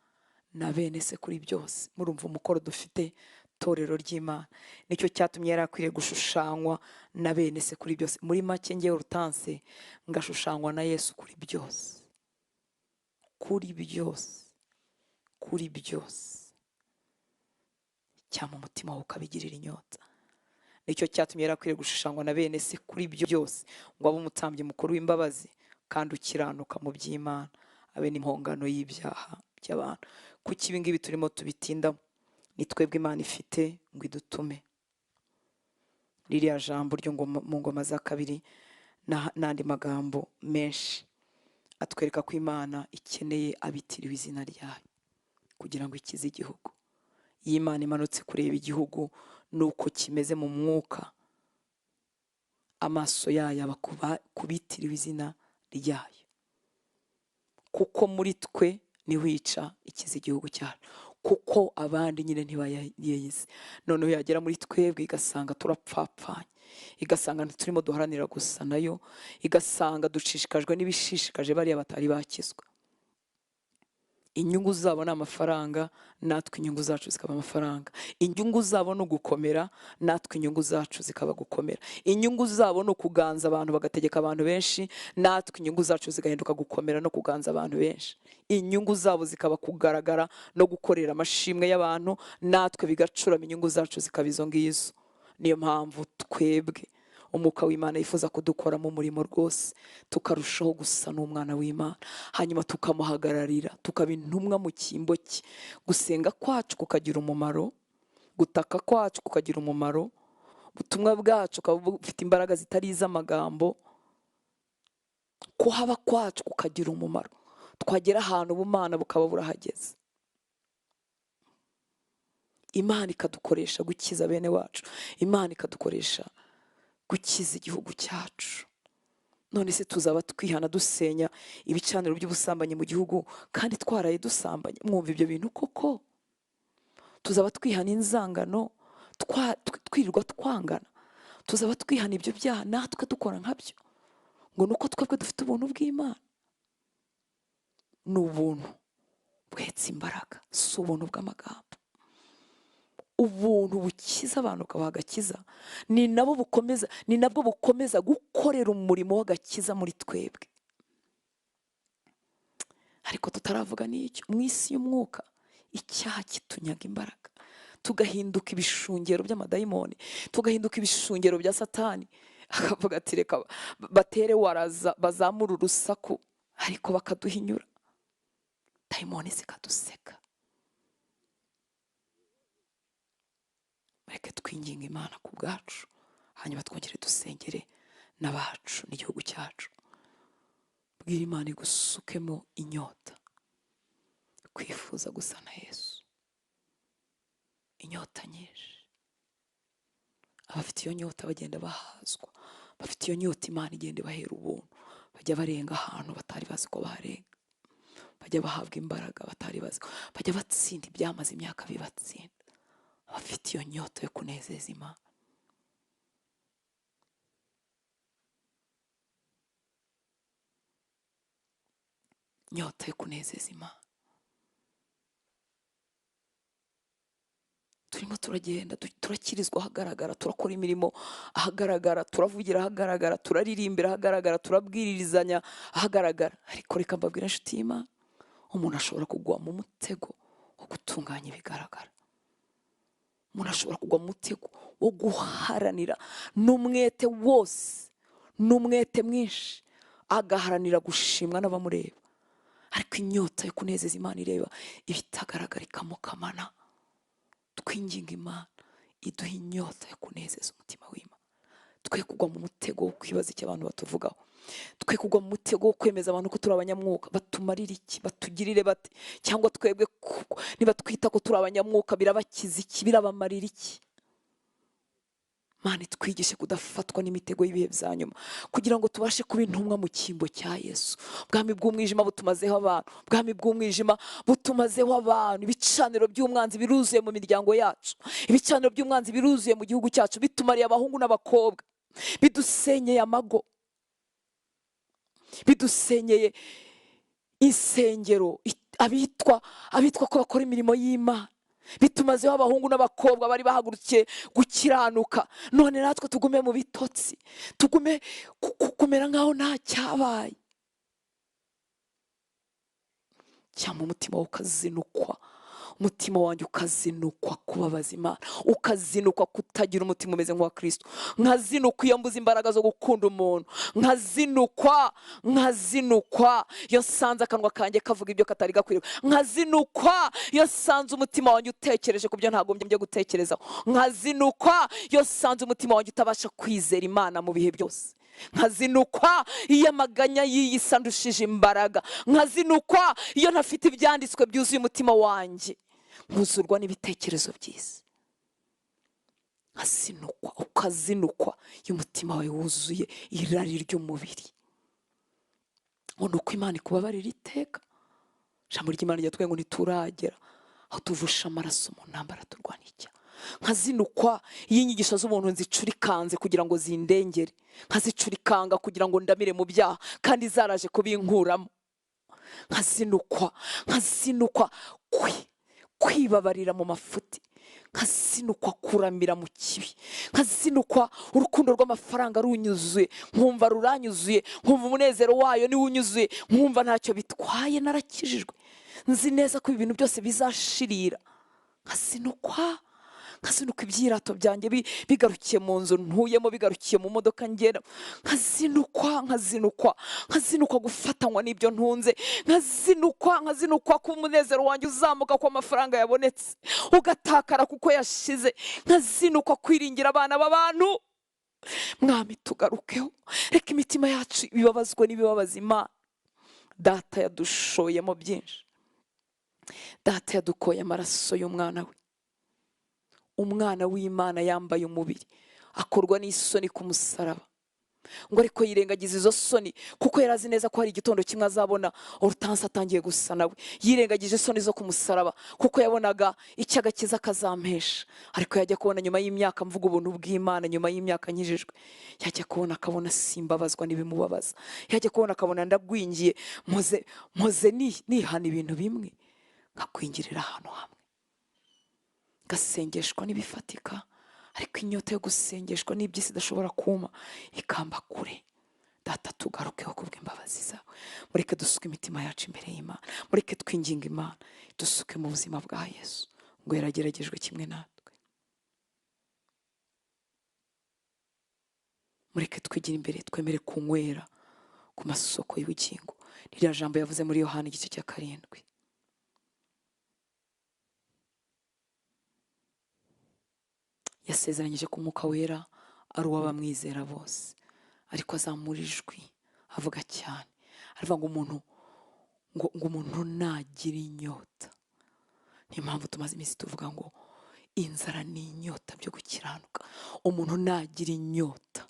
na bene se kuri byose. Murumva umukoro dufite, torero ry'Imana. Nicyo cyatumye yari akwiriye gushushanywa na bene se kuri byose. Muri make ngewe Rutanse ngashushanywa na Yesu kuri byose. Kuri byose. Kuri byose. Cyangwa umutima wawe ukabigirira inyota. Nicyo cyatumye yari akwiriye gushushanywa na bene se kuri byose, ngo abe umutambyi mukuru w'imbabazi kandi ukiranuka mu by'Imana, abe n'impongano y'ibyaha by'abantu. Kuki ibi ngibi turimo tubitindamo? Ni twebwe Imana ifite ngo idutume. Ririya jambo ryo ngo mu Ngoma za 2 n'andi magambo menshi atwereka ko Imana ikeneye abitiriwe izina ryayo kugira ngo ikize igihugu. Iyo Imana imanutse kureba igihugu nuko kimeze mu mwuka, amaso yayo aba kubitiriwe izina ryayo, kuko muri twe niho ica ikize igihugu cyacu, kuko abandi nyine ntibayizi. Noneho yagera muri twebwe igasanga turapfapfanye, igasanga turimo duharanira gusa nayo, igasanga dushishikajwe n'ibishishikaje bariya batari bakizwa. Inyungu zabo ni amafaranga, natwe inyungu zacu zikaba amafaranga. Inyungu zabo ni ugukomera, natwe inyungu zacu zikaba gukomera. Inyungu zabo ni ukuganza abantu bagategeka abantu benshi, natwe inyungu zacu zigahinduka gukomera no kuganza abantu benshi. Inyungu zabo zikaba kugaragara no gukorera amashimwe y'abantu, natwe bigacurama inyungu zacu zikaba izo ngizo. Niyo mpamvu twebwe Umwuka w'Imana yifuza kudukora mu murimo rwose, tukarushaho gusa n'umwana w'Imana, hanyuma tukamuhagararira, tukaba intumwa mu cyimbo cye. Gusenga kwacu kukagira umumaro, gutaka kwacu kukagira umumaro, ubutumwa bwacu ukaba bufite imbaraga zitari iz'amagambo, kuhaba kwacu kukagira umumaro, twagera ahantu ubumana bukaba burahageze. Imana ikadukoresha gukiza bene wacu, Imana ikadukoresha gukiza igihugu cyacu. None se tuzaba twihana dusenya ibicaniro by'ubusambanyi mu gihugu kandi twaraye dusambanye? Mwumva ibyo bintu koko? Tuzaba twihana inzangano, twirirwa twangana? Tuzaba twihana ibyo byaha natwe dukora nkabyo? Ngo nuko twebwe dufite ubuntu bw'Imana? Ni ubuntu bwetse imbaraga, si ubuntu bw'amagambo. Ubuntu bukiza abantu ukabaha agakiza, ni nabwo bukomeza gukorera umurimo w'agakiza muri twebwe. Ariko tutaravuga n'icyo, mu isi y'umwuka icyaha kitunyaga imbaraga, tugahinduka ibishungero by'amadayimoni, tugahinduka ibishungero bya Satani. Akavuga ati reka batere waraza bazamura urusaku, ariko bakaduhinyura, dayimoni zikaduseka. Reka twinginge Imana ku bwacu, hanyuma twongere dusengere n'abacu n'igihugu cyacu. Bwira Imana igusukemo inyota, kwifuza gusa na Yesu, inyota nyinshi. Abafite iyo nyota bagenda bahazwa, bafite iyo nyota Imana igenda ibahera ubuntu, bajya barenga ahantu batari bazi ko barenga, bajya bahabwa imbaraga batari bazi, bajya batsinda ibyamaze imyaka bibatsinda. Abafite iyo nyota yo kunezeza Imana. Nyota yo kunezeza Imana. Turimo turagenda, turakirizwa ahagaragara, turakora imirimo ahagaragara, turavugira ahagaragara, turaririmbira ahagaragara, turabwiririzanya ahagaragara. Ariko reka mbabwire inshuti y'Imana, umuntu ashobora kugwa mu mutego wo gutunganya ibigaragara. Umuntu ashobora kugwa mu mutego wo guharanira n'umwete wose, n'umwete mwinshi, agaharanira gushimwa n'abamureba. Ariko inyota yo kunezeza Imana ireba ibitagaragara ikamukamana. Twinginga Imana iduha inyota yo kunezeza umutima w'Imana. Twe kugwa mu mutego wo kwibaza icyo abantu batuvugaho, twe kugwa mu mutego wo kwemeza abantu ko turi abanyamwuka. Batumarira iki? Batugirire bate? Cyangwa twebwe niba twita ko turi abanyamwuka birabakiza iki? Birabamarira iki? Mana twigishe kudafatwa n'imitego y'ibihe bya nyuma, kugira ngo tubashe kuba intumwa mu cyimbo cya Yesu. Bwami bw'umwijima butumazeho abantu, bwami bw'umwijima butumazeho abantu. Ibicaniro by'umwanzi biruzuye mu miryango yacu, ibicaniro by'umwanzi biruzuye mu gihugu cyacu, bitumariye abahungu n'abakobwa, bidusenyeye amago, bidusenyeye insengero, abitwa ko bakora imirimo y'Imana. Bitumazeho abahungu n'abakobwa bari bahagurukiye gukiranuka. None natwe tugume mu bitotsi, tugume kumera nkaho nta cyabaye. Cyangwa umutima ukazinukwa, umutima wanjye ukazinukwa kubabaza Imana, ukazinukwa kutagira umutima umeze nk'uwa Kristo. Nkazinukwa iyo mbuze imbaraga zo gukunda umuntu, nkazinukwa iyo nsanze akanwa kanjye kavuga ibyo katari gakwiriye, nkazinukwa iyo nsanze umutima wanjye utekereje ku byo ntagombye gutekerezaho, nkazinukwa iyo nsanze umutima wanjye utabasha kwizera Imana mu bihe byose, nkazinukwa iyo amaganya y'iyi si andushije imbaraga, nkazinukwa iyo ntafite ibyanditswe byuzuye umutima wanjye, nkuzurwa n'ibitekerezo byiza. Nkazinukwa, ukazinukwa iyo umutima wawe wuzuye irari ry'umubiri. Ngo uko Imana ikubabarira iteka. Ijambo ry'Imana ryatubwiye ngo ntituragera aho tuvusha amaraso mu ntambara turwana icyaha. Nkazinukwa iyo inyigisho z'umuntu nzicurikanze kugira ngo zindengere, nkazicurikanga kugira ngo ndamire mu byaha kandi zaraje kubinkuramo. Nkazinukwa kwibabarira mu mafuti, nkazinukwa kuramira mu kibi, nkazinukwa urukundo rw'amafaranga runyuzuye, nkumva ruranyuzuye, nkumva umunezero wayo niwo unyuzuye, nkumva ntacyo bitwaye, narakijijwe, nzi neza ko ibintu byose bizashirira. Nkazinukwa ibyirato byanjye bigarukiye mu nzu ntuyemo, bigarukiye mu modoka ngera. Nkazinukwa gufatanywa n'ibyo ntunze, nkazinukwa ko umunezero wanjye uzamuka, ko amafaranga yabonetse ugatakara kuko yashize. Nkazinukwa kwiringira abana b'abantu. Mwami tugarukeho, reka imitima yacu ibabazwe n'ibibabaza Imana. Data yadushoyemo byinshi, data yadukoye amaraso y'umwana we. Umwana w'Imana yambaye umubiri, akorwa n'isoni ku musaraba, ngo ariko yirengagiza izo soni kuko yarazi neza ko hari igitondo kimwe azabona Hortense atangiye gusa nawe. Yirengagije isoni zo ku musaraba kuko yabonaga icyo agakiza kazampesha. Ariko yajya kubona nyuma y'imyaka, mvuga ubuntu bw'Imana, nyuma y'imyaka nkijijwe, yajya kubona akabona simbabazwa n'ibimubabaza. Yajya kubona akabona ndagwingiye, mpoze nihana ibintu bimwe, ngakwingirira ahantu hamwe, gasengeshwa n'ibifatika. Ariko inyota yo gusengeshwa n'iby'isi idashobora kuma ikamba kure. Data tugarukeho kubw'imbabazi zawe, mureke dusuke imitima yacu imbere y'Imana, mureke twinginga Imana dusuke mu buzima bwa Yesu, ngo yarageragejwe kimwe natwe. mureke twigire imbere, twemere kunywera ku masoko y'ubugingo. Ririya jambo yavuze muri Yohana igice cya 7. Yasezeranyije ko Umwuka Wera ari uw'abamwizera bose, ariko azamura ijwi avuga cyane, aravuga ngo umuntu nagira inyota. Niyo mpamvu tumaze iminsi tuvuga ngo inzara ni inyota byo gukiranuka. Umuntu nagira inyota,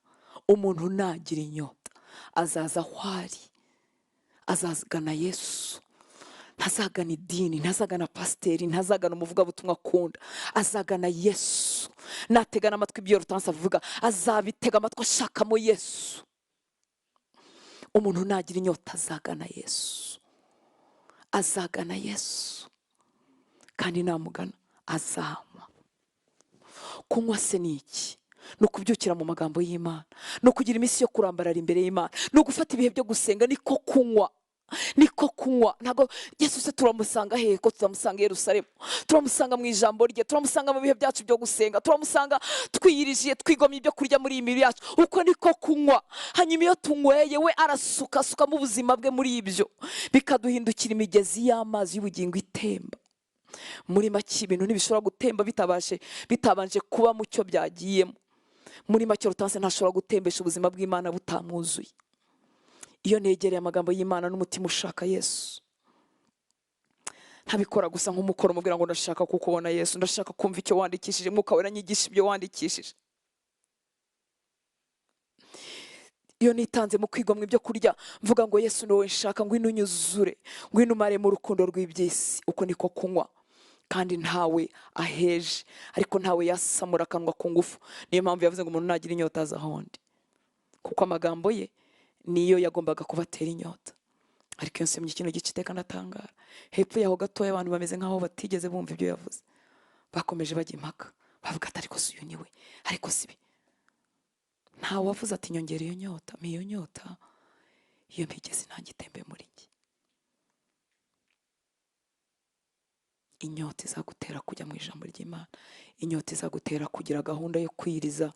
umuntu nagira inyota azaza aho ari, azazagana Yesu. Ntazagana idini, ntazagana pasiteri, ntazagana umuvugabutumwa akunda, azagana Yesu. Nategana amatwi ibyo Rutansi avuga, azabitega amatwi ashakamo Yesu. Umuntu nagira inyota azagana Yesu, azagana Yesu, kandi namugana azanywa. Kunywa se ni iki? Ni ukubyukira mu magambo y'Imana, ni ukugira iminsi yo kurambarara imbere y'Imana, ni ugufata ibihe byo gusenga. Niko kunywa, niko kunywa. Ntabwo Yesu se turamusanga hehe? Ko turamusanga i Yerusalemu, turamusanga mu ijambo rye, turamusanga mu bihe byacu byo gusenga, turamusanga twiyirijiye, twigomye ibyo kurya muri iyi mibiri yacu. Uko niko kunywa. Hanyuma iyo tunyweye, we arasukamo ubuzima bwe muri ibyo, bikaduhindukira imigezi y'amazi y'ubugingo itemba. Muri make ibintu ntibishobora gutemba bitabanje kuba mu cyo byagiyemo. Muri make Rutansi ntashobora gutembesha ubuzima bw'Imana butamwuzuye. Iyo negereye amagambo y'Imana n'umutima ushaka Yesu, ntabikora gusa nk'umukoro mubwira ngo ndashaka kukubona Yesu, ndashaka kumva icyo wandikishije, Mwuka Wera nyigisha ibyo wandikishije. Iyo nitanze mu kwigomwa ibyo kurya, mvuga ngo Yesu ni wowe nshaka, ngwino unyuzure, ngwino umare mu rukundo rw'iby'isi. Uko niko kunywa, kandi ntawe aheje, ariko ntawe yasamura akanwa ku ngufu. Niyo mpamvu yavuze ngo umuntu nagira inyota aza ahondi, kuko amagambo ye niyo yagombaga kubatera inyota. Ariko iyo nsomye kino gice iteka ndatangara. Hepfo yaho gatoya abantu bameze nk'aho batigeze bumva ibyo yavuze, bakomeje bajya impaka, bavuga ati ariko si uyu ni we, ariko si bi. Ntawe wavuze ati nyongera iyo nyota, iyo nyota iyo mpigeze ntangitembe muri njye. Inyota izagutera kujya mu ijambo ry'Imana, inyota izagutera kugira gahunda yo kwiriza,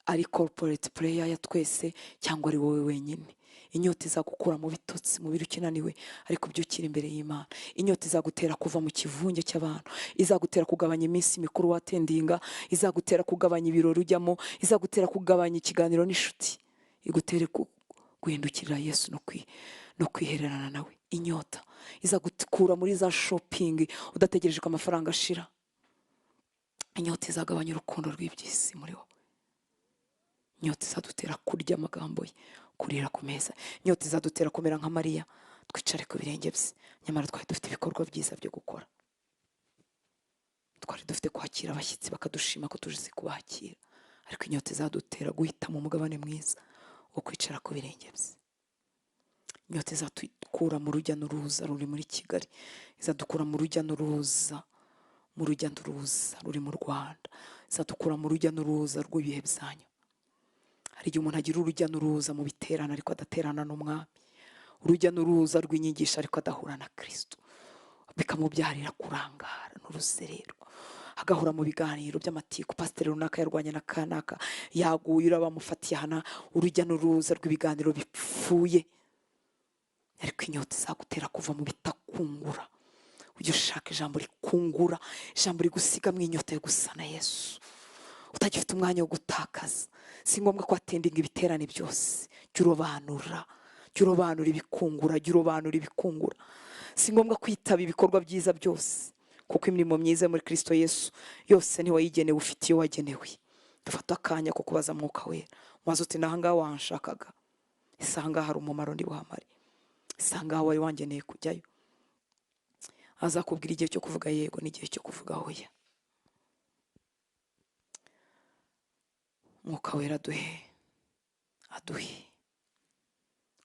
ari corporate prayer ya twese cyangwa ari wowe wenyine. Inyota izagukura mu bitotsi, mu biro ukinaniwe, ariko byukira imbere y'Imana. Inyota izagutera kuva mu kivunge cy'abantu, izagutera kugabanya iminsi mikuru watendinga, izagutera kugabanya ibirori ujyamo, izagutera kugabanya ikiganiro n'inshuti, igutere guhindukirira Yesu no kwihererana nawe. Inyota izagukura muri za shopping udategereje ko amafaranga ashira. Inyota izagabanya urukundo rw'iby'isi muri wowe. Inyota izadutera kurya amagambo ye, kurira ku meza. Inyota izadutera kumera nka Mariya, twicare ku birenge bye. Nyamara twari dufite ibikorwa byiza byo gukora, twari dufite kwakira abashyitsi bakadushima ko tuje kubakira. Ariko inyota izadutera guhita mu mugabane mwiza wo kwicara ku birenge bye. Inyota izadukura mu rujya n'uruza ruri muri Kigali, izadukura mu rujya n'uruza ruri mu Rwanda, izadukura mu rujya n'uruza rw'ibihe byanyu. Hari igihe umuntu agira urujya n'uruza mu biterana ariko adaterana n'Umwami, urujya n'uruza rw'inyigisho ariko adahura na Kristo, bikamubyarira kurangara n'uruzerero. Agahura mu biganiro by'amatiku, pasiteri runaka yarwanye na kanaka, yaguye urabamufatiye hana, urujya n'uruza rw'ibiganiro bipfuye. Ariko inyota izagutera kuva mu bitakungura, ujye ushaka ijambo rikungura, ijambo rigusiga mu inyota yo gusa na Yesu, utagifite umwanya wo gutakaza. Si ngombwa ko atendinga ibiterane byose, jya urobanura ibikungura. Si ngombwa kwitaba ibikorwa byiza byose, kuko imirimo myiza muri Kristo Yesu yose niwe yigenewe, ufite iyo wagenewe. Dufata akanya ko kubaza Mwuka Wera, maze uti nahangaha wanshakaga, isanga hari umumaro ndi buhamare, isanga wari wangeneye kujyayo. Azakubwira igihe cyo kuvuga yego n'igihe cyo kuvuga oya. Mwuka Wera aduhe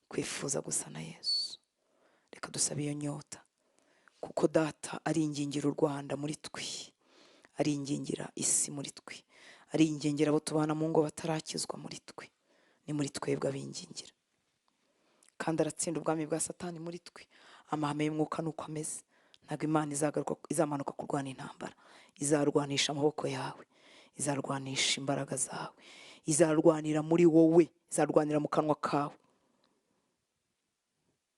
kwifuza gusa na Yesu. Reka dusabe iyo nyota, kuko Data ari ingingira u Rwanda muri twe, ari ingingira isi muri twe, ari ingingira abo tubana mu ngo batarakizwa muri twe. Ni muri twebwe abingingira, kandi aratsinda ubwami bwa Satani muri twe. Amahame y'umwuka nuko ameze. Ntabwo Imana izamanuka kurwana intambara, izarwanisha amaboko yawe, izarwanisha imbaraga zawe, izarwanira muri wowe, izarwanira mu kanwa kawe.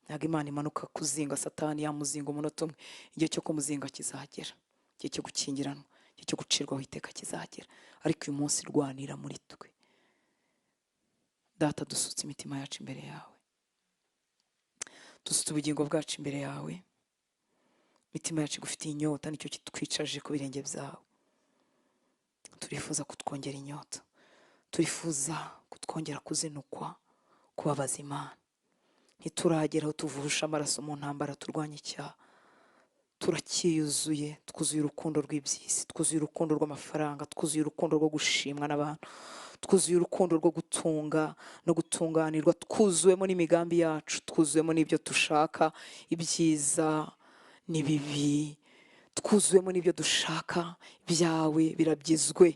Ntabwo Imana imanuka kuzinga Satani, yamuzinga umunota umwe. Igihe cyo kumuzinga kizagera, igihe cyo gukingiranwa, igihe cyo gucirwaho iteka kizagera. Ariko uyu munsi rwanira muri twe. Data, dusutse imitima yacu imbere yawe, dusutse ubugingo bwacu imbere yawe. Imitima yacu igufitiye inyota, nicyo kitwicaje ku birenge byawe. Turifuza kutwongera inyota, turifuza kutwongera kuzinukwa, kubabaza Imana. Ntiturageraho tuvusha amaraso mu ntambara turwanya icyaha. Turakiyuzuye, twuzuye urukundo rw'iby'isi, twuzuye urukundo rw'amafaranga, twuzuye urukundo rwo gushimwa n'abantu, twuzuye urukundo rwo gutunga no gutunganirwa, twuzuwemo n'imigambi yacu, twuzuwemo n'ibyo dushaka, ibyiza n'ibibi, twuzuwemo n'ibyo dushaka. Byawe birabyizwe,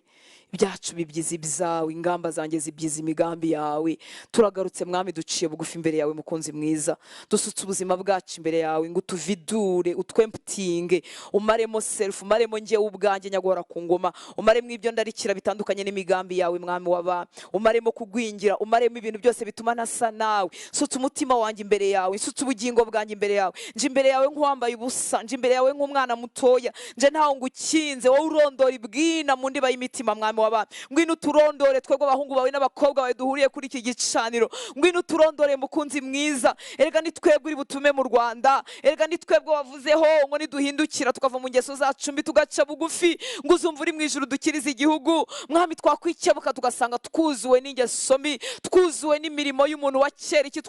ibyacu bibyiza ibyawe, ingamba zanjye zibyiza imigambi yawe. Turagarutse Mwami, duciye bugufi imbere yawe mukunzi mwiza, dusutse ubuzima bwacu imbere yawe ngo utuvidure, utwemputinge, umaremo self, umaremo njyewe ubwanjye nyagora ku ngoma, umaremo ibyo ndarikira bitandukanye n'imigambi yawe Mwami w'abami, umaremo kugwingira, umaremo ibintu byose bituma nasa nawe. Sutse umutima wanjye imbere yawe, sutse ubugingo bwanjye imbere yawe, nje imbere yawe nk'uwambaye ubusa, nje imbere yawe nk'umwana mutoya, nje ntaho ngukinze, wowe urondora ibwina mu ndiba y'imitima Mwami w'abami. Ngwino turondore twebwe abahungu bawe n'abakobwa bawe duhuriye kuri iki gicaniro, ngwino turondore mukunzi mwiza. Erega ni twebwe uri butume mu Rwanda, erega ni twebwe wavuzeho ngo niduhindukira tukava mu ngeso zacu mbi tugaca bugufi, ngo uzumva uri mu ijuru dukirize igihugu. Mwami, twakwikebuka tugasanga twuzuwe n'ingeso mbi, twuzuwe n'imirimo y'umuntu wa kera, iki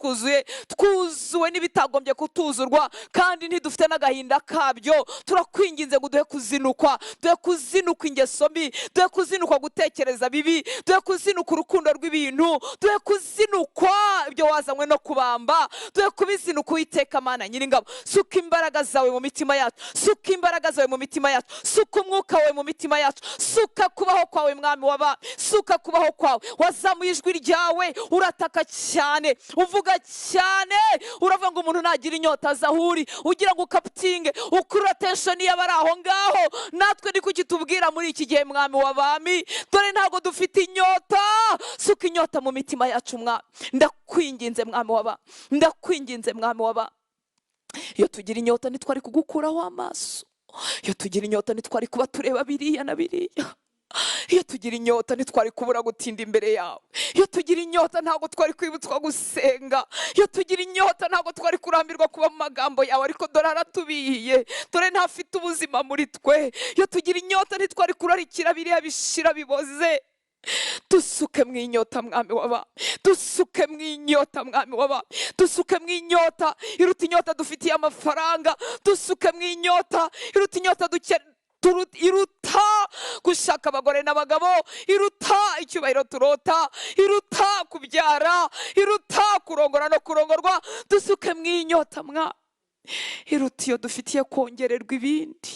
twuzuwe n'ibitagombye kutuzurwa, kandi ntidufite n'agahinda kabyo. Turakwinginze ngo duhe kuzinukwa, duhe kuzinukwa ingeso mbi, duhe kuzinukwa gutekereza bibi, duhe kuzinukwa urukundo rw'ibintu, duhe kuzinukwa ibyo wazanywe no kubamba, duhe kubizinukwa Uwiteka Mana Nyiringabo. Suka imbaraga zawe mu mitima yacu, suka imbaraga zawe mu mitima yacu, suka umwuka wawe mu mitima yacu, suka kubaho kwawe Mwami w'abami, suka kubaho kwawe. Wazamuye ijwi ryawe, urataka cyane, uvuga cyane, uravuga ngo umuntu nagira inyota azahuri, ugira ngo ukaputinge, ukurura tension y'abari aho ngaho. Natwe ni kuki tubwira muri iki gihe Mwami w'abami, dore ntago dufite inyota. Suka inyota mu mitima yacu Mwami, ndakwinginze Mwami w'abami, ndakwinginze Mwami w'abami. Iyo tugira inyota ntitwari kugukuraho amaso, iyo tugira inyota ntitwari kuba tureba biriya na biriya, iyo tugira inyota ntitwari kubura gutinda imbere yawe, iyo tugira inyota ntabwo twari kwibutswa gusenga, iyo tugira inyota ntabwo twari kurambirwa kuba mu magambo yawe. Ariko dore aratubihiye, dore ntafite ubuzima muri twe. Iyo tugira inyota ntitwari kurarikira biriya bishira biboze. Dusuke mu inyota Mwami w'abami, dusuke mu inyota Mwami w'abami, dusuke mu inyota iruta inyota dufitiye amafaranga, dusuke mu inyota iruta inyota iruta gushaka abagore n'abagabo, iruta icyubahiro turota, iruta kubyara, iruta kurongora no kurongorwa. Dusuke mu inyota Mwami iruta iyo dufitiye kongererwa ibindi.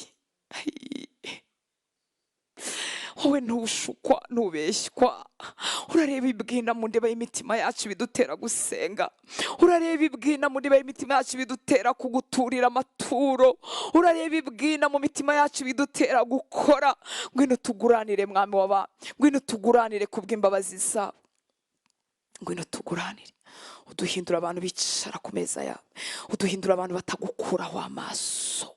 Wowe ntushukwa, ntubeshywa. Urareba ibwina mu ndiba y'imitima yacu bidutera gusenga, urareba ibwina mu ndiba y'imitima yacu bidutera kuguturira amaturo, urareba ibwina mu mitima yacu bidutera gukora. Ngwino tuguranire Mwami w'abami, ngwino tuguranire kubw'imbabazi zawe, ngwino tuguranire. Uduhindura abantu bicara ku meza yawe, uduhindura abantu batagukuraho amaso,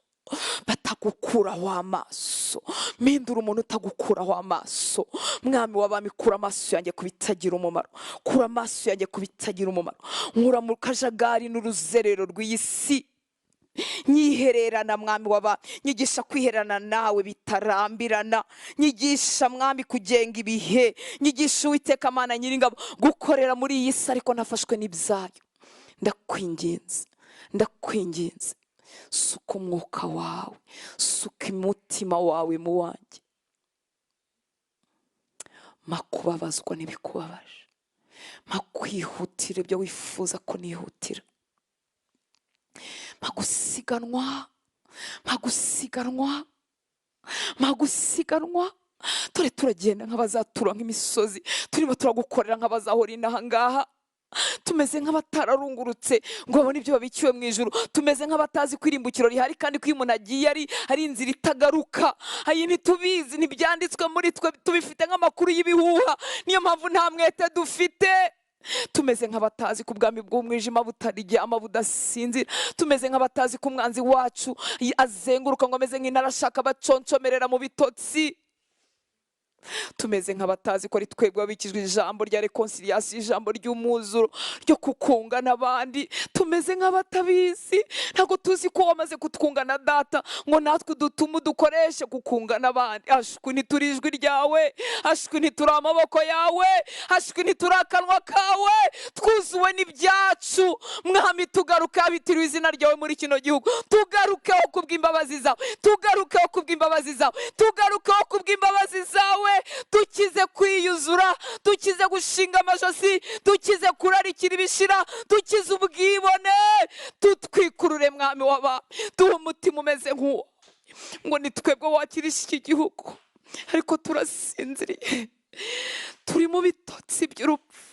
batagukuraho amaso. Mpindura umuntu utagukuraho amaso Mwami w'abami. Kura amaso yanjye ku bitagira umumaro, kura amaso yanjye ku bitagira umumaro. Nkura mu kajagari n'uruzerero rw'iyi si, nyihererana Mwami w'abami. Nyigisha kwihererana nawe bitarambirana, nyigisha Mwami kugenga ibihe, nyigisha Uwiteka Mana Nyiringabo gukorera muri iyi si ariko nafashwe n'ibyayo. Ndakwinginze, ndakwinginze, suka umwuka wawe, suka umutima wawe mu wanjye. Makubabazwa n'ibikubabaje, makwihutira ibyo wifuza ko nihutira, magusiganwa, magusiganwa, magusiganwa. Dore turagenda nk'abazatura nk'imisozi, turimo turagukorera nk'abazahora inaha ngaha. tumeze nk'abatararungurutse ngo babone ibyo babikiwe mu ijuru. Tumeze nk'abatazi ko irimbukiro rihari, kandi ko iyo umuntu agiye ari inzira itagaruka. Ayi ntitubizi, ntibyanditswe muri twe, tubifite nk'amakuru y'ibihuha. Niyo mpamvu nta mwete dufite. Tumeze nk'abatazi ko ubwami bw'umwijima butaryama budasinzira. Tumeze nk'abatazi ko umwanzi wacu azenguruka ngo ameze nk'intare ashaka abaconcomerera mu bitotsi. Tumeze nk'abatazi ko ari twebwe abikijwe ijambo rya reconciliation, ijambo ry'umwuzuro ryo kukunga n'abandi. Tumeze nk'abatabizi, ntabwo tuzi ko wamaze kutwunga na data ngo natwe dutume dukoreshe kukunga n'abandi. Ashwi ntituri ijwi ryawe, ashwi ntituri amaboko yawe, ashwi ntituri akanwa kawe, twuzuwe n'ibyacu. Mwami tugaruke, abitiriwe izina ryawe muri kino gihugu. Tugarukeho kubw'imbabazi zawe, tugarukeho kubw'imbabazi zawe, tugarukeho kubw'imbabazi zawe. Dukize kwiyuzura, dukize gushinga amajosi, dukize kurarikira ibishira, dukize ubwibone. Tutwikurure mwami w'abami, duhe umutima umeze nk'uwo, ngo ni twebwe wakirisha iki gihugu. Ariko turasinziriye, turi mu bitotsi by'urupfu.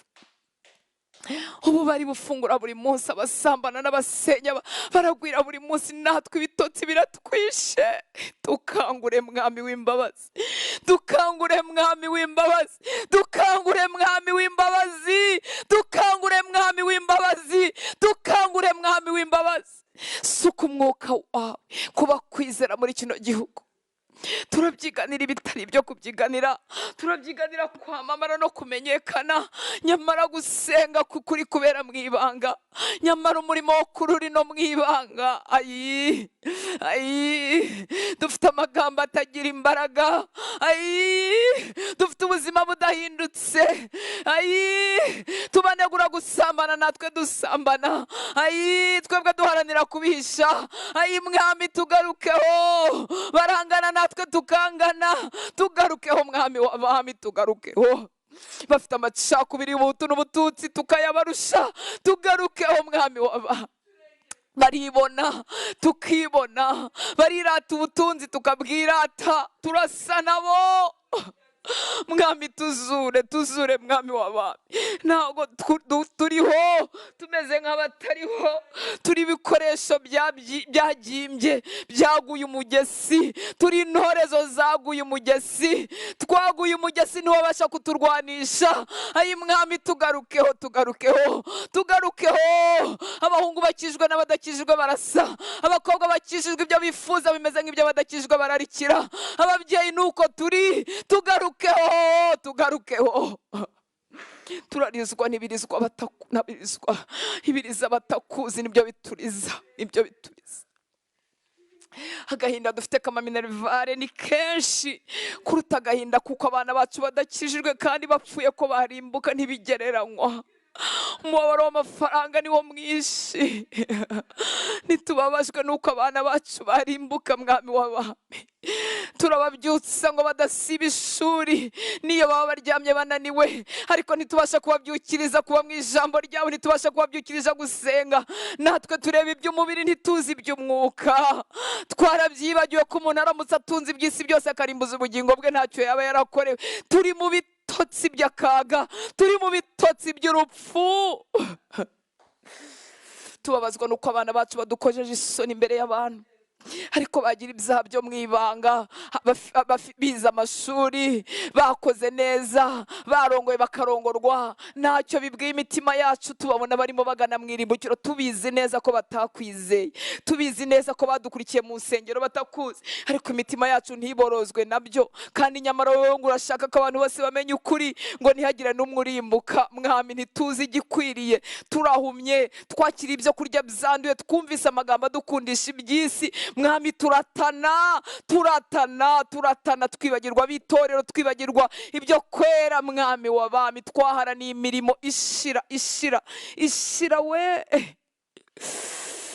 Ubu bari bufungura buri munsi, abasambana n'abasenya baragwira buri munsi, natwe ibitotsi biratwishe. Dukangure mwami w'imbabazi, dukangure mwami w'imbabazi, dukangure mwami w'imbabazi, dukangure mwami w'imbabazi, dukangure mwami w'imbabazi. Suka umwuka wawe kuba kwizera muri kino gihugu. Turabyiganira ibitari ibyo kubyiganira, turabyiganira kwamamara no kumenyekana. Nyamara gusenga kukuri kubera mu ibanga, nyamara umurimo wo kururi no mu ibanga. Ayi dufite amagambo atagira imbaraga, dufite ubuzima budahindutse. Tubanegura gusambana, natwe dusambana. Twebwe duharanira kubihisha. Mwami tugarukeho, barangana natwe tukangana. Tugarukeho mwami w'abami, tugarukeho. Bafite amacakubiri y'ubuhutu n'ubututsi tukayabarusha. Tugarukeho mwami w'abami. Baribona tukibona, barirata ubutunzi tukabwirata. Turasa nabo mwami, tuzure mwami w'abami. Ntabwo turiho tumeze nk'abatariho, turi ibikoresho byagimbye, byaguye umugesi. Turi intorezo zaguye umugesi, twaguye umugesi ntiwabasha kuturwanisha. Mwami tugarukeho, tugarukeho, tugarukeho. Abahungu bakijwe n'abadakijwe barasa, abakobwa bakijijwe ibyo bifuza bimeze nk'ibyo badakijwe bararikira. Ababyeyi nuko turi, tugarukeho, tugarukeho. Turarizwa n'ibirizwa batakunabirizwa, ibiriza batakuzi nibyo bituriza, nibyo bituriza. Agahinda dufite kama Minervare ni kenshi kuruta agahinda kuko abana bacu badakijijwe kandi bapfuye ko barimbuka ntibigereranywa. Umubabaro w'amafaranga niwo mwinshi. Nitubabajwe nuko abana bacu barimbuka mwami w'abami. Turababyutsa ngo badasiba ishuri niyo baba baryamye bananiwe, ariko ntitubasha kubabyukiriza kuba mu ijambo ryawe, ntitubasha kubabyukiriza gusenga. Natwe tureba iby'umubiri ntituzi iby'umwuka. Twarabyibagiwe ko umuntu aramutse atunze iby'isi byose akarimbuza ubugingo bwe ntacyo yaba yarakorewe. Turi mu bitotsi by'akaga, turi mu bitotsi by'urupfu. Tubabazwa nuko abana bacu badukojeje isoni imbere y'abantu, ariko bagira ibyaha byo mu ibanga. Bize amashuri, bakoze neza, barongoye bakarongorwa, ntacyo bibwiye imitima yacu. Tubabona barimo bagana mu irimbukiro, tubizi neza ko batakwizeye, tubizi neza ko badukurikiye mu nsengero batakuzi, ariko imitima yacu ntiborozwe nabyo. Kandi nyamara wowe ngo urashaka ko abantu bose bamenye ukuri, ngo ntihagire n'umwe urimbuka. Mwami ntituzi igikwiriye, turahumye, twakira ibyo kurya byanduye, twumvise amagambo adukundisha iby'isi. Mwami turatana, turatana, turatana, twibagirwa abitorero, twibagirwa ibyo kwera. Mwami w'abami, twaharaniye imirimo ishira, ishira, ishira we,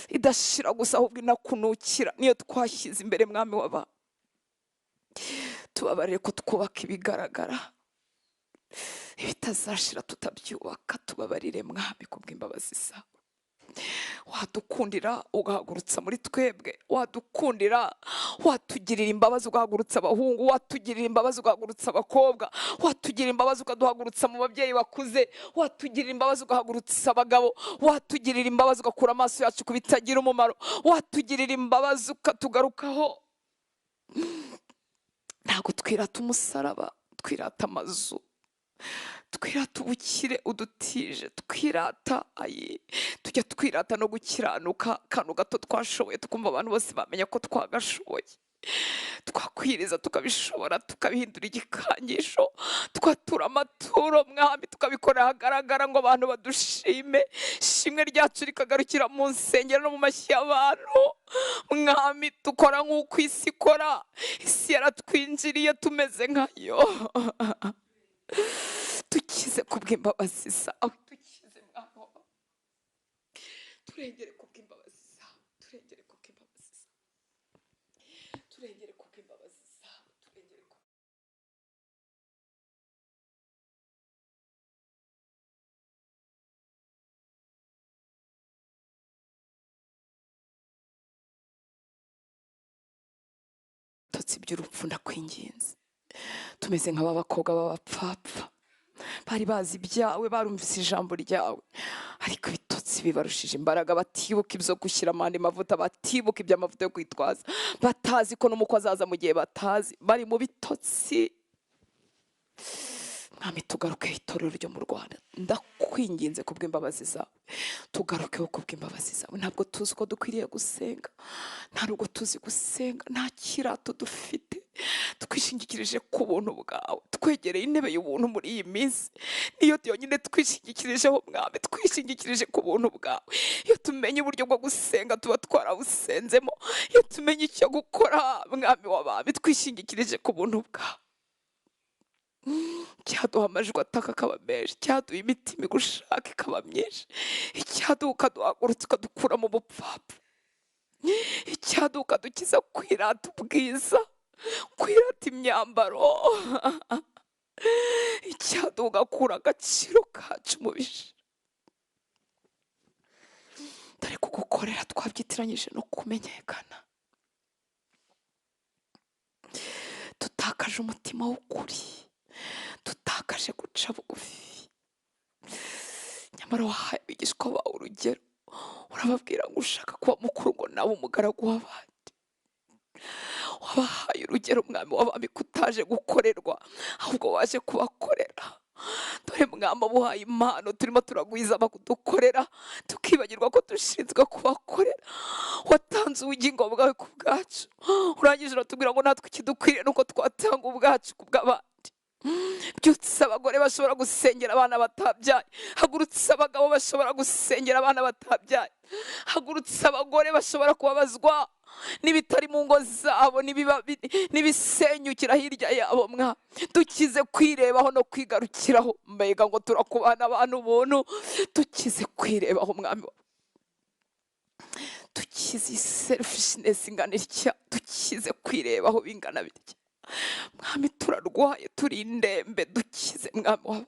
idashira gusa ahubwo inakunukira, niyo twashyize imbere. Mwami w'abami, tubabarire ko twubaka ibigaragara, ibitazashira tutabyubaka. Tubabarire mwami kubw'imbabazi zawe. wadukundira ugahagurutsa muri twebwe, wadukundira watugirira imbabazi ugahagurutsa abahungu, watugirira imbabazi ugahagurutsa abakobwa, watugirira imbabazi ukaduhagurutsa mu babyeyi bakuze, watugirira imbabazi ugahagurutsa abagabo, watugirira imbabazi ugakura amaso yacu ku bitagira umumaro, watugirira imbabazi ukatugarukaho. Ntabwo twirata umusaraba, twirata amazu, twirata ubukire udutije, twirata tujya twirata no gukiranuka, akantu gato twashoboye tukumva abantu bose bamenya ko twagashoboye, twakwiriza tukabishobora, tukabihindura igikangisho, twatura amaturo mwami tukabikora hagaragara ngo abantu badushime, ishimwe ryacu rikagarukira mu nsengero no mu mashyi y'abantu. Mwami dukora nk'uko isi ikora, isi yaratwinjiriye tumeze nkayo. Dukize kubw'imbabazi zawe, dukize mwana, turengere kubw'imbabazi zawe, turengere kubw'imbabazi zawe, turengere kubw'imbabazi zawe, turengere kubw'imbabazi zawe. Tutsi by'urupfu ndakwinginze, tumeze nk'aba bakobwa b'abapfapfa bari bazi ibyawe, barumvise ijambo ryawe, ariko ibitotsi bibarushije imbaraga, batibuka ibyo gushyira amande mavuta, batibuka iby'amavuta yo kwitwaza, batazi ko n'umukwe azaza mu gihe batazi, bari mu bitotsi. Mwami tugarukeho itorero ryo mu Rwanda, ndakwinginze kubw'imbabazi zawe, tugarukeho kubw'imbabazi zawe. Ntabwo tuzi uko dukwiriye gusenga, nta nubwo tuzi gusenga, nta kirato dufite, twishingikirije ku buntu bwawe, twegereye intebe y'ubuntu muri iyi minsi, niyo yonyine twishingikirijeho mwami, twishingikirije ku buntu bwawe. Iyo tumenye uburyo bwo gusenga tuba twarawusenzemo, iyo tumenye icyo gukora mwami w'abami, twishingikirije ku buntu bwawe. Cyaduha amajwi ataka akaba menshi, cyaduha imitima igushaka ikaba myinshi, icyaduha ukaduhagurutsa ukadukura mu bupfapfa, icyaduha ukadukiza kwirata ubwiza, kwirata imyambaro, icyaduha ugakura agaciro kacu mu bishira. Dore kugukorera twabyitiranyije no kumenyekana, tutakaje umutima w'ukuri, tutakaje guca bugufi. Nyamara wahaye abigishwa bawe urugero, urababwira ngo ushaka kuba mukuru ngo nawe umugaragu w'abandi. Wabahaye urugero mwami w'abami ko utaje gukorerwa, ahubwo waje kubakorera. Dore mwami abuhaye impano turimo turagwiza bakudukorera, tukibagirwa ko dushinzwe kubakorera. Watanze ubugingo bwawe ku bwacu, urangije uratubwira ngo natwe ikidukwiriye nuko twatanga ubwacu ku bw'abandi. Byutsa abagore bashobora gusengera abana batabyaye, hagurutsa abagabo bashobora gusengera abana batabyaye, hagurutsa abagore bashobora kubabazwa n'ibitari mu ngo zabo, n'ibisenyukira hirya yabo. Mwa dukize kwirebaho no kwigarukiraho, mbega ngo turakubana abantu ubuntu, dukize kwirebaho mwami, dukize selfishness ingana itya, dukize kwirebaho bingana bitya. Mwami turarwaye, turi indembe, dukize mwami wawe,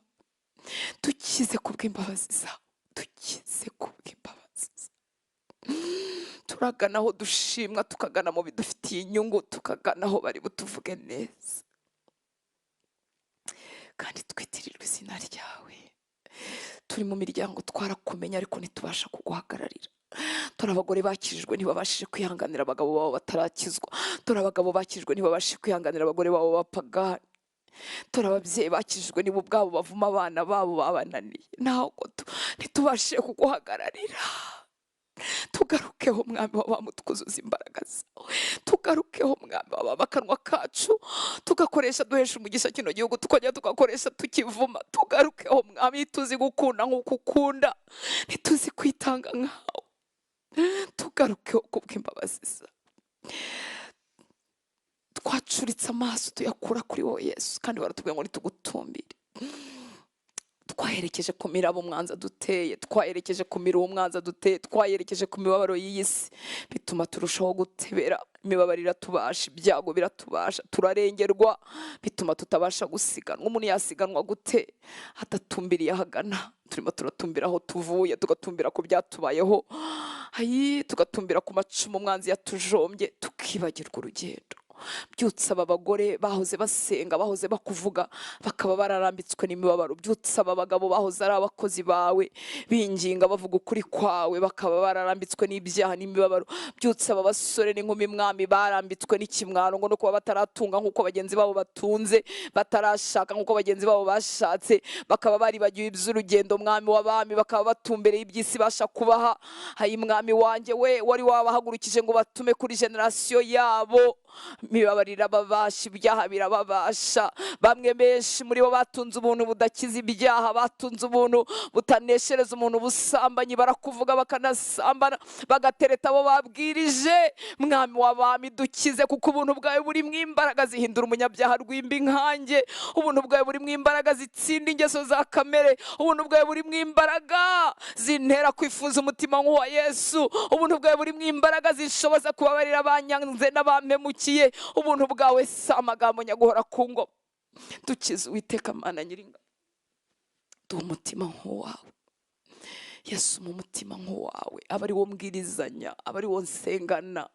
dukize kubw'imbabazi zawe, dukize kubw'imbabazi zawe. Turagana aho dushimwa, tukagana mu bidufitiye inyungu, tukagana aho bari butuvuge neza, kandi twitirirwa izina ryawe. Turi mu miryango twarakumenya ariko ntitubasha kuguhagararira. Turi abagore bakijijwe ntibabashije kwihanganira abagabo babo batarakizwa, turi abagabo bakijijwe ntibabashije kwihanganira abagore babo bapagani, turi ababyeyi bakijijwe nibo ubwabo bavuma abana babo babananiye, ntabwo ntitubashe kuguhagararira. Tugarukeho mwami w'abami, twuzuza imbaraga zawe, tugarukeho mwami w'abami, akanwa kacu tugakoresha duhesha umugisha kino gihugu, tukongera tugakoresha tukivuma. Tugarukeho mwami, tuzi gukunda nk'uko ukunda, ntituzi kwitanga nkawe. Tugarukeho kubw'imbabazi zawe. Twacuritse amaso tuyakura kuri wowe Yesu, kandi baratubwira ngo nitugutumbire. Twaherekeje ku miraba umwanzi duteye, twaherekeje ku miruho umwanzi duteye, twaherekeje ku mibabaro y'iyi si, bituma turushaho gutebera, imibabaro iratubasha, ibyago biratubasha, turarengerwa, bituma tutabasha gusiganwa. Umuntu yasiganwa gute adatumbiriye ahagana? Turimo turatumbira aho tuvuye, tugatumbira ku byatubayeho, tugatumbira ku macumu umwanzi yatujombye, tukibagirwa urugendo. Byutsa aba bagore bahoze basenga, bahoze bakuvuga, bakaba bararambitswe n'imibabaro. Byutsa aba bagabo bahoze ari abakozi bawe, binginga bavuga ukuri kwawe, bakaba bararambitswe n'ibyaha n'imibabaro. Byutsa aba basore n'inkumi mwami barambitswe n'ikimwaro ngo no kuba bataratunga nk'uko bagenzi babo batunze, batarashaka nk'uko bagenzi babo bashatse, bakaba baribagiwe iby'urugendo mwami w'abami, bakaba batumbereye iby'isi basha kubaha. Mwami wanjye we wari wabahagurukije ngo batume kuri generasiyo yabo. Imibabaro irababasha, ibyaha birababasha. Bamwe benshi muri bo batunze ubuntu budakiza ibyaha, batunze ubuntu butaneshereza umuntu ubusambanyi, barakuvuga bakanasambana, bagatereta abo babwirije. Mwami w'abami dukize, kuko ubuntu bwawe buri mu imbaraga zihindura umunyabyaha rwimbi nkanjye. Ubuntu bwawe buri mu imbaraga zitsinda ingeso za kamere. Ubuntu bwawe buri mu imbaraga zintera kwifuza umutima nk'uwa Yesu. Ubuntu bwawe buri mu imbaraga zinshoboza kubabarira abanyanze n'abampemukiye. Ubuntu bwawe si amagambo nyaguhora ku ngoma. Dukize Uwiteka Mana Nyiringabo, duha umutima nk'uwawe Yesu, mu mutima nk'uwawe, aba ari wo mbwirizanya, aba ari wo nsengana.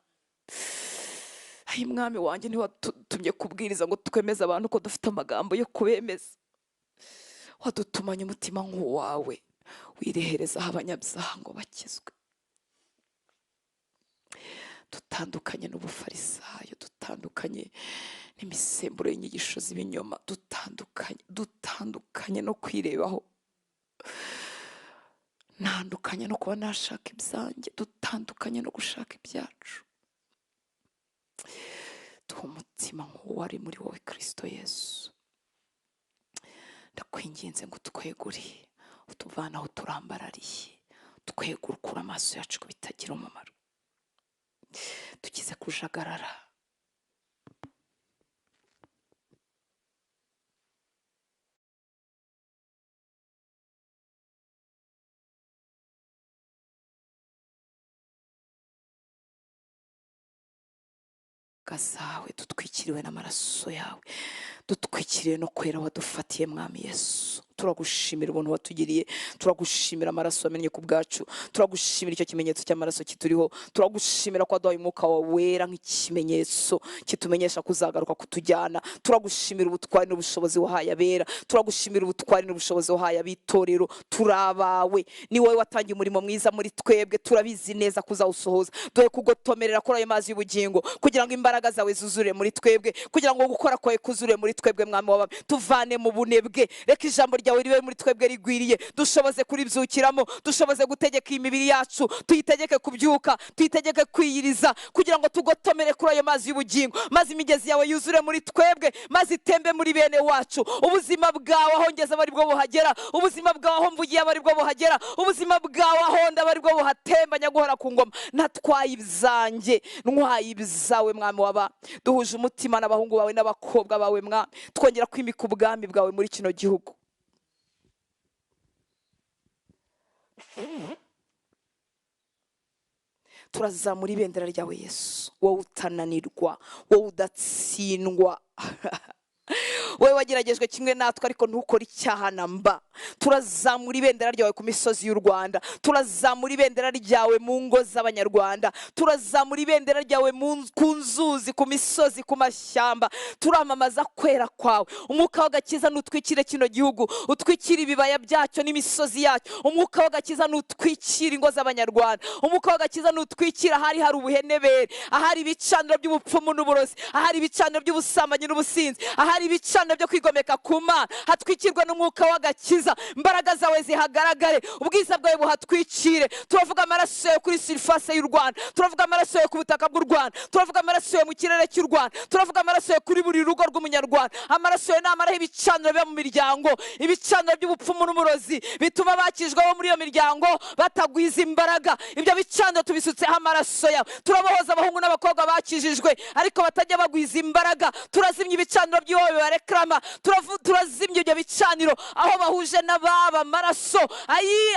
Mwami wanjye ntiwatumye kubwiriza ngo twemeze abantu ko dufite amagambo yo kubemeza. Wadutumanye umutima nk'uwawe, wireherezaho abanyabyaha ngo bakizwe. Dutandukanye n'ubufarisayo, dutandukanye n'imisemburo y'inyigisho z'ibinyoma, dutandukanye no kwirebaho, ntandukanye no kuba nashaka ibyanjye, dutandukanye no gushaka ibyacu. Duha umutima nk'uwari muri wowe Kristo Yesu. Ndakwinginze ngo utwegure, utuvane aho turambarariye, twegure ukura amaso yacu ku bitagira umumaro, tukize kujagarara. Zawe dutwikiriwe n'amaraso yawe, dutwikiriye no kwera wadufatiye mwami Yesu. Turagushimira ubuntu watugiriye, turagushimira amaraso wamennye ku bwacu, turagushimira icyo kimenyetso cy'amaraso kituriho, turagushimira ko waduhaye umwuka wawe wera nk'ikimenyetso kitumenyesha kuzagaruka kutujyana. Turagushimira ubutwari n'ubushobozi wahaye abera, turagushimira ubutwari n'ubushobozi wahaye abitorero. Turabawe, ni wowe watangiye umurimo mwiza muri twebwe, turabizi neza kuzawusohoza. Duhe kugotomerera kuri ayo mazi y'ubugingo, kugira ngo imbaraga zawe zuzure muri twebwe, kugira ngo gukora kwawe kuzure muri twebwe mwami w'abami. Tuvane mu bunebwe, reka ijambo ryawe ribe muri twebwe rigwiriye, dushoboze kuribyukiramo, dushoboze gutegeka iyi mibiri yacu, tuyitegeke kubyuka, tuyitegeke kwiyiriza, kugira ngo tugotomere kuri ayo mazi y'ubugingo, maze imigezi yawe yuzure muri twebwe, maze itembe muri bene wacu. Ubuzima bwawe aho ngeze aba ari bwo buhagera, ubuzima bwawe aho mvugiye aba ari bwo buhagera, ubuzima bwawe aho ndaba ari bwo buhatemba nyaguhora ku ngoma. Ntatwaye ibyanjye, ntwaye ibyawe mwami w'aba. Duhuje umutima n'abahungu bawe n'abakobwa bawe mwami, twongera kwimika ubwami bwawe muri kino gihugu. Turazamura ibendera ryawe Yesu, wowe utananirwa, wowe udatsindwa. Wowe wageragejwe kimwe natwe ariko ntukore icyaha namba. Turazamura ibendera ryawe ku misozi y'u Rwanda, turazamura ibendera ryawe mu ngo z'abanyarwanda, turazamura ibendera ryawe ku nzuzi, ku misozi, ku mashyamba. Turamamaza kwera kwawe. Umwuka w'agakiza nutwikire kino gihugu, utwikire ibibaya byacyo n'imisozi yacyo. Umwuka w'agakiza nutwikire ingo z'abanyarwanda, umwuka w'agakiza nutwikire ahari hari ubuhenebere, ahari ibicaniro by'ubupfumu n'uburozi, ahari ibicaniro by'ubusambanyi n'ubusinzi, ahari ibicaniro byo kwigomeka ku Mana. Hatwikirwe n'umwuka w'agakiza, imbaraga zawe zihagaragare, ubwiza bwawe buhatwikire. Turavuga amaraso yawe kuri surface y'u Rwanda, turavuga amaraso yawe ku butaka bw'u Rwanda, turavuga amaraso yawe mu kirere cy'u Rwanda, turavuga amaraso yawe kuri buri rugo rw'umunyarwanda. Amaraso yawe namaraho ibicaniro biba mu miryango, ibicaniro by'ubupfumu n'umurozi bituma bakijweho muri iyo miryango batagwiza imbaraga. Ibyo bicaniro tubisutseho amaraso yawe. Turabohoza abahungu n'abakobwa bakijijwe ariko batajya bagwiza imbaraga. Turazimya ibicaniro by'ihobe barekera turama turazimya ibyo bicaniro aho bahuje n'ababa amaraso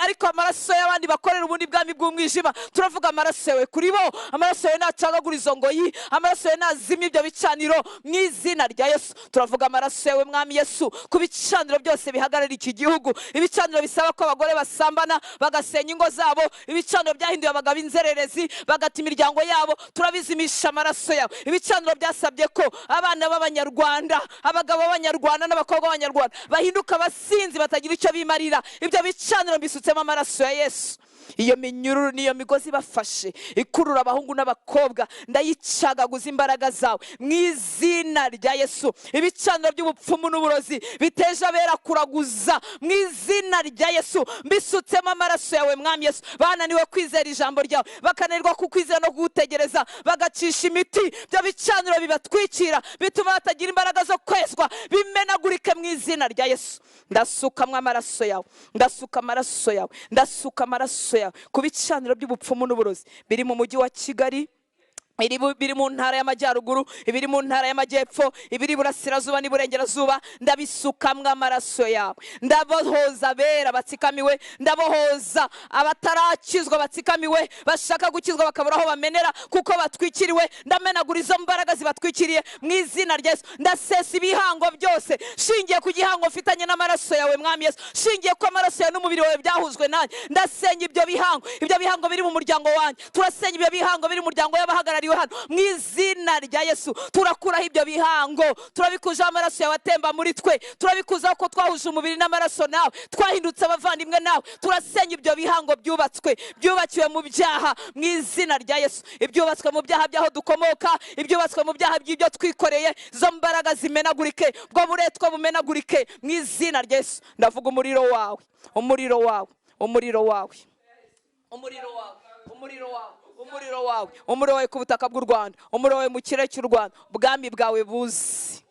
ariko amaraso y'abandi bakorera ubundi bwami bw'umwijima. Turavuga amaraso yawe kuri bo, amaraso yawe nacagagura izo ngoyi, amaraso yawe nazimya ibyo bicaniro mu izina rya Yesu. Turavuga amaraso yawe mwami Yesu ku bicaniro byose bihagarara iki gihugu, ibicaniro bisaba ko abagore basambana bagasenya ingo zabo, ibicaniro byahinduye abagabo inzererezi bagata imiryango yabo, turabizimisha amaraso yawe. Ibicaniro byasabye ko abana b'Abanyarwanda, abagabo b'Abanyarwanda n'abakobwa b'Abanyarwanda bahinduka abasinzi batagira icyo bimarira, ibyo bicaniro mbisutsemo amaraso ya Yesu. Iyo minyururu niyo migozi bafashe ikurura abahungu n'abakobwa, ndayicagaguza imbaraga zawe mu izina rya Yesu. Ibicaniro by'ubupfumu n'uburozi biteje abera kuraguza mu izina rya Yesu, mbisutsemo amaraso yawe mwami Yesu. Bananiwe kwizera ijambo ryawe, bakananirwa kukwizera no kugutegereza, bagacisha imiti, byo bicaniro bibatwikira bituma batagira imbaraga zo kwezwa, bimenagurike mu izina rya Yesu. Ndasukamwe amaraso yawe, ndasuka amaraso yawe, ndasuka amaraso yawe ku bicaniro by'ubupfumu n'uburozi biri mu mujyi wa Kigali, ibiri mu ntara y'amajyaruguru, ibiri mu ntara y'amajyepfo, ibiri burasirazuba n'iburengerazuba, ndabisukamwe amaraso yawe. Ndabohoza abera batsikamiwe, ndabohoza abatarakizwa batsikamiwe, bashaka gukizwa bakabura aho bamenera kuko batwikiriwe, ndamenagura izo mbaraga zibatwikiriye mu izina rya Yesu. Ndasesa ibihango byose shingiye ku gihango mfitanye n'amaraso yawe mwami Yesu, shingiye ko amaraso yawe n'umubiri wawe byahuzwe nanjye. Ndasenya ibyo bihango biri mu muryango wanjye, turasenya ibyo bihango biri mu muryango y'abahagarariwe hano mu izina rya Yesu. Turakuraho ibyo bihango, turabikuzaho amaraso yawe atemba muri twe, turabikuzaho ko twahuje umubiri n'amaraso nawe, twahindutse abavandimwe nawe. Turasenya ibyo bihango byubakiwe mu byaha mu izina rya Yesu, ibyubatswe mu byaha by'aho dukomoka, ibyubatswe mu byaha by'ibyo twikoreye, zo mbaraga zimenagurike, bwo buretwa bumenagurike mu izina rya Yesu. Ndavuga umuriro wawe, umuriro wawe, umuriro wawe, umuriro wawe, umuriro wawe, umuriro wawe, umuriro wawe ku butaka bw'u Rwanda, umuriro wawe mu kirere cy'u Rwanda, ubwami bwawe buzi.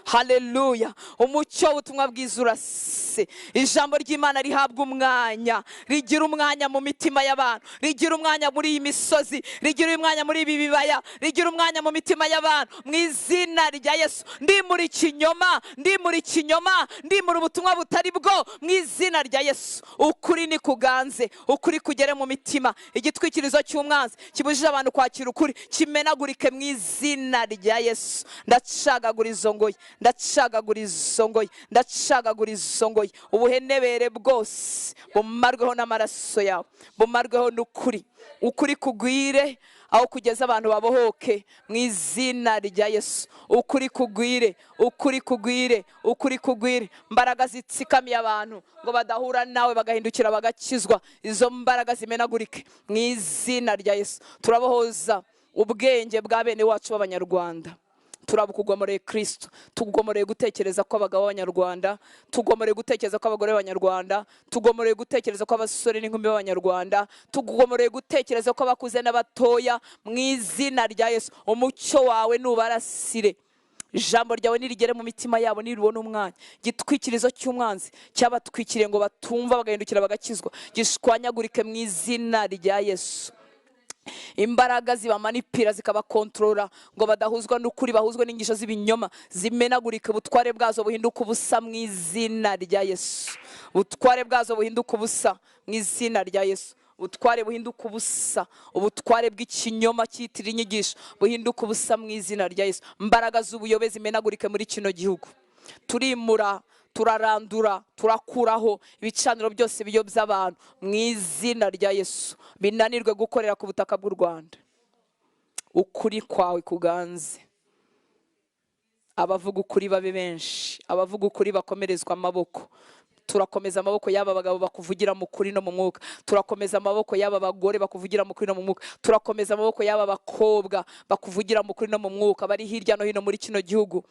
Haleluya. Umucyo w'ubutumwa bwiza urase, ijambo ry'Imana rihabwa umwanya, rigira umwanya mu mitima y'abantu, rigira umwanya muri iyi misozi, rigira umwanya muri ibi bibaya, rigira umwanya mu mitima y'abantu mu izina rya Yesu. Ndimura ikinyoma, ndimura ubutumwa butari bwo mu izina rya Yesu. Ukuri ni kuganze, ukuri kugere mu mitima, igitwikirizo cy'umwanzi kibujije abantu kwakira ukuri kimenagurike mu izina rya Yesu. Ndacagagura izo ngoyi, ndacagagura izo ngoyi, ndacagagura izo ngoyi. Ubuhenebere bwose bumarweho n'amaraso yawe, bumarweho n'ukuri, ukuri kugwire aho kugeza abantu babohoke mu izina rya Yesu. Ukuri kugwire, ukuri kugwire, ukuri kugwire. Mbaraga zitsikamiye abantu ngo badahura nawe bagahindukira bagakizwa, izo mbaraga zimenagurike mu izina rya Yesu. Turabohoza ubwenge bwa bene wacu b'Abanyarwanda, turabukugomoreye Kristo, tugomoreye gutekereza ko abagabo b'Abanyarwanda, tugomoreye gutekereza ko abagore b'Abanyarwanda, tugomoreye gutekereza ko abasore n'inkumi b'Abanyarwanda, tugomoreye gutekereza ko abakuze n'abatoya mu izina rya Yesu. Umucyo wawe nubarasire, ijambo ryawe nirigere mu mitima yabo, niribona umwanya, gitwikirizo cy'umwanzi cyabatwikiriye ngo batumva bagahindukira bagakizwa, gishwanyagurike mu izina rya Yesu. Imbaraga zibamanipira zikabakontorora ngo badahuzwa n'ukuri, bahuzwe n'ingisho z'ibinyoma, zimenagurike, ubutware bwazo buhinduka ubusa mu izina rya Yesu. Ubutware bwazo buhinduka ubusa mu izina rya Yesu. Ubutware buhinduka ubusa, ubutware bw'ikinyoma cyitira inyigisho buhinduka ubusa mu izina rya Yesu. Imbaraga z'ubuyobe zimenagurike muri kino gihugu. Turimura, turarandura, turakuraho ibicaniro byose biyobya abantu mu izina rya Yesu, binanirwe gukorera ku butaka bw'u Rwanda. Ukuri kwawe kuganze, abavuga ukuri babe benshi, abavuga ukuri bakomerezwa amaboko. Turakomeza amaboko y'aba bagabo bakuvugira mu kuri no mu mwuka, turakomeza amaboko y'aba bagore bakuvugira mu kuri no mu mwuka, turakomeza amaboko y'aba bakobwa bakuvugira mu kuri no mu mwuka, bari hirya no hino muri kino gihugu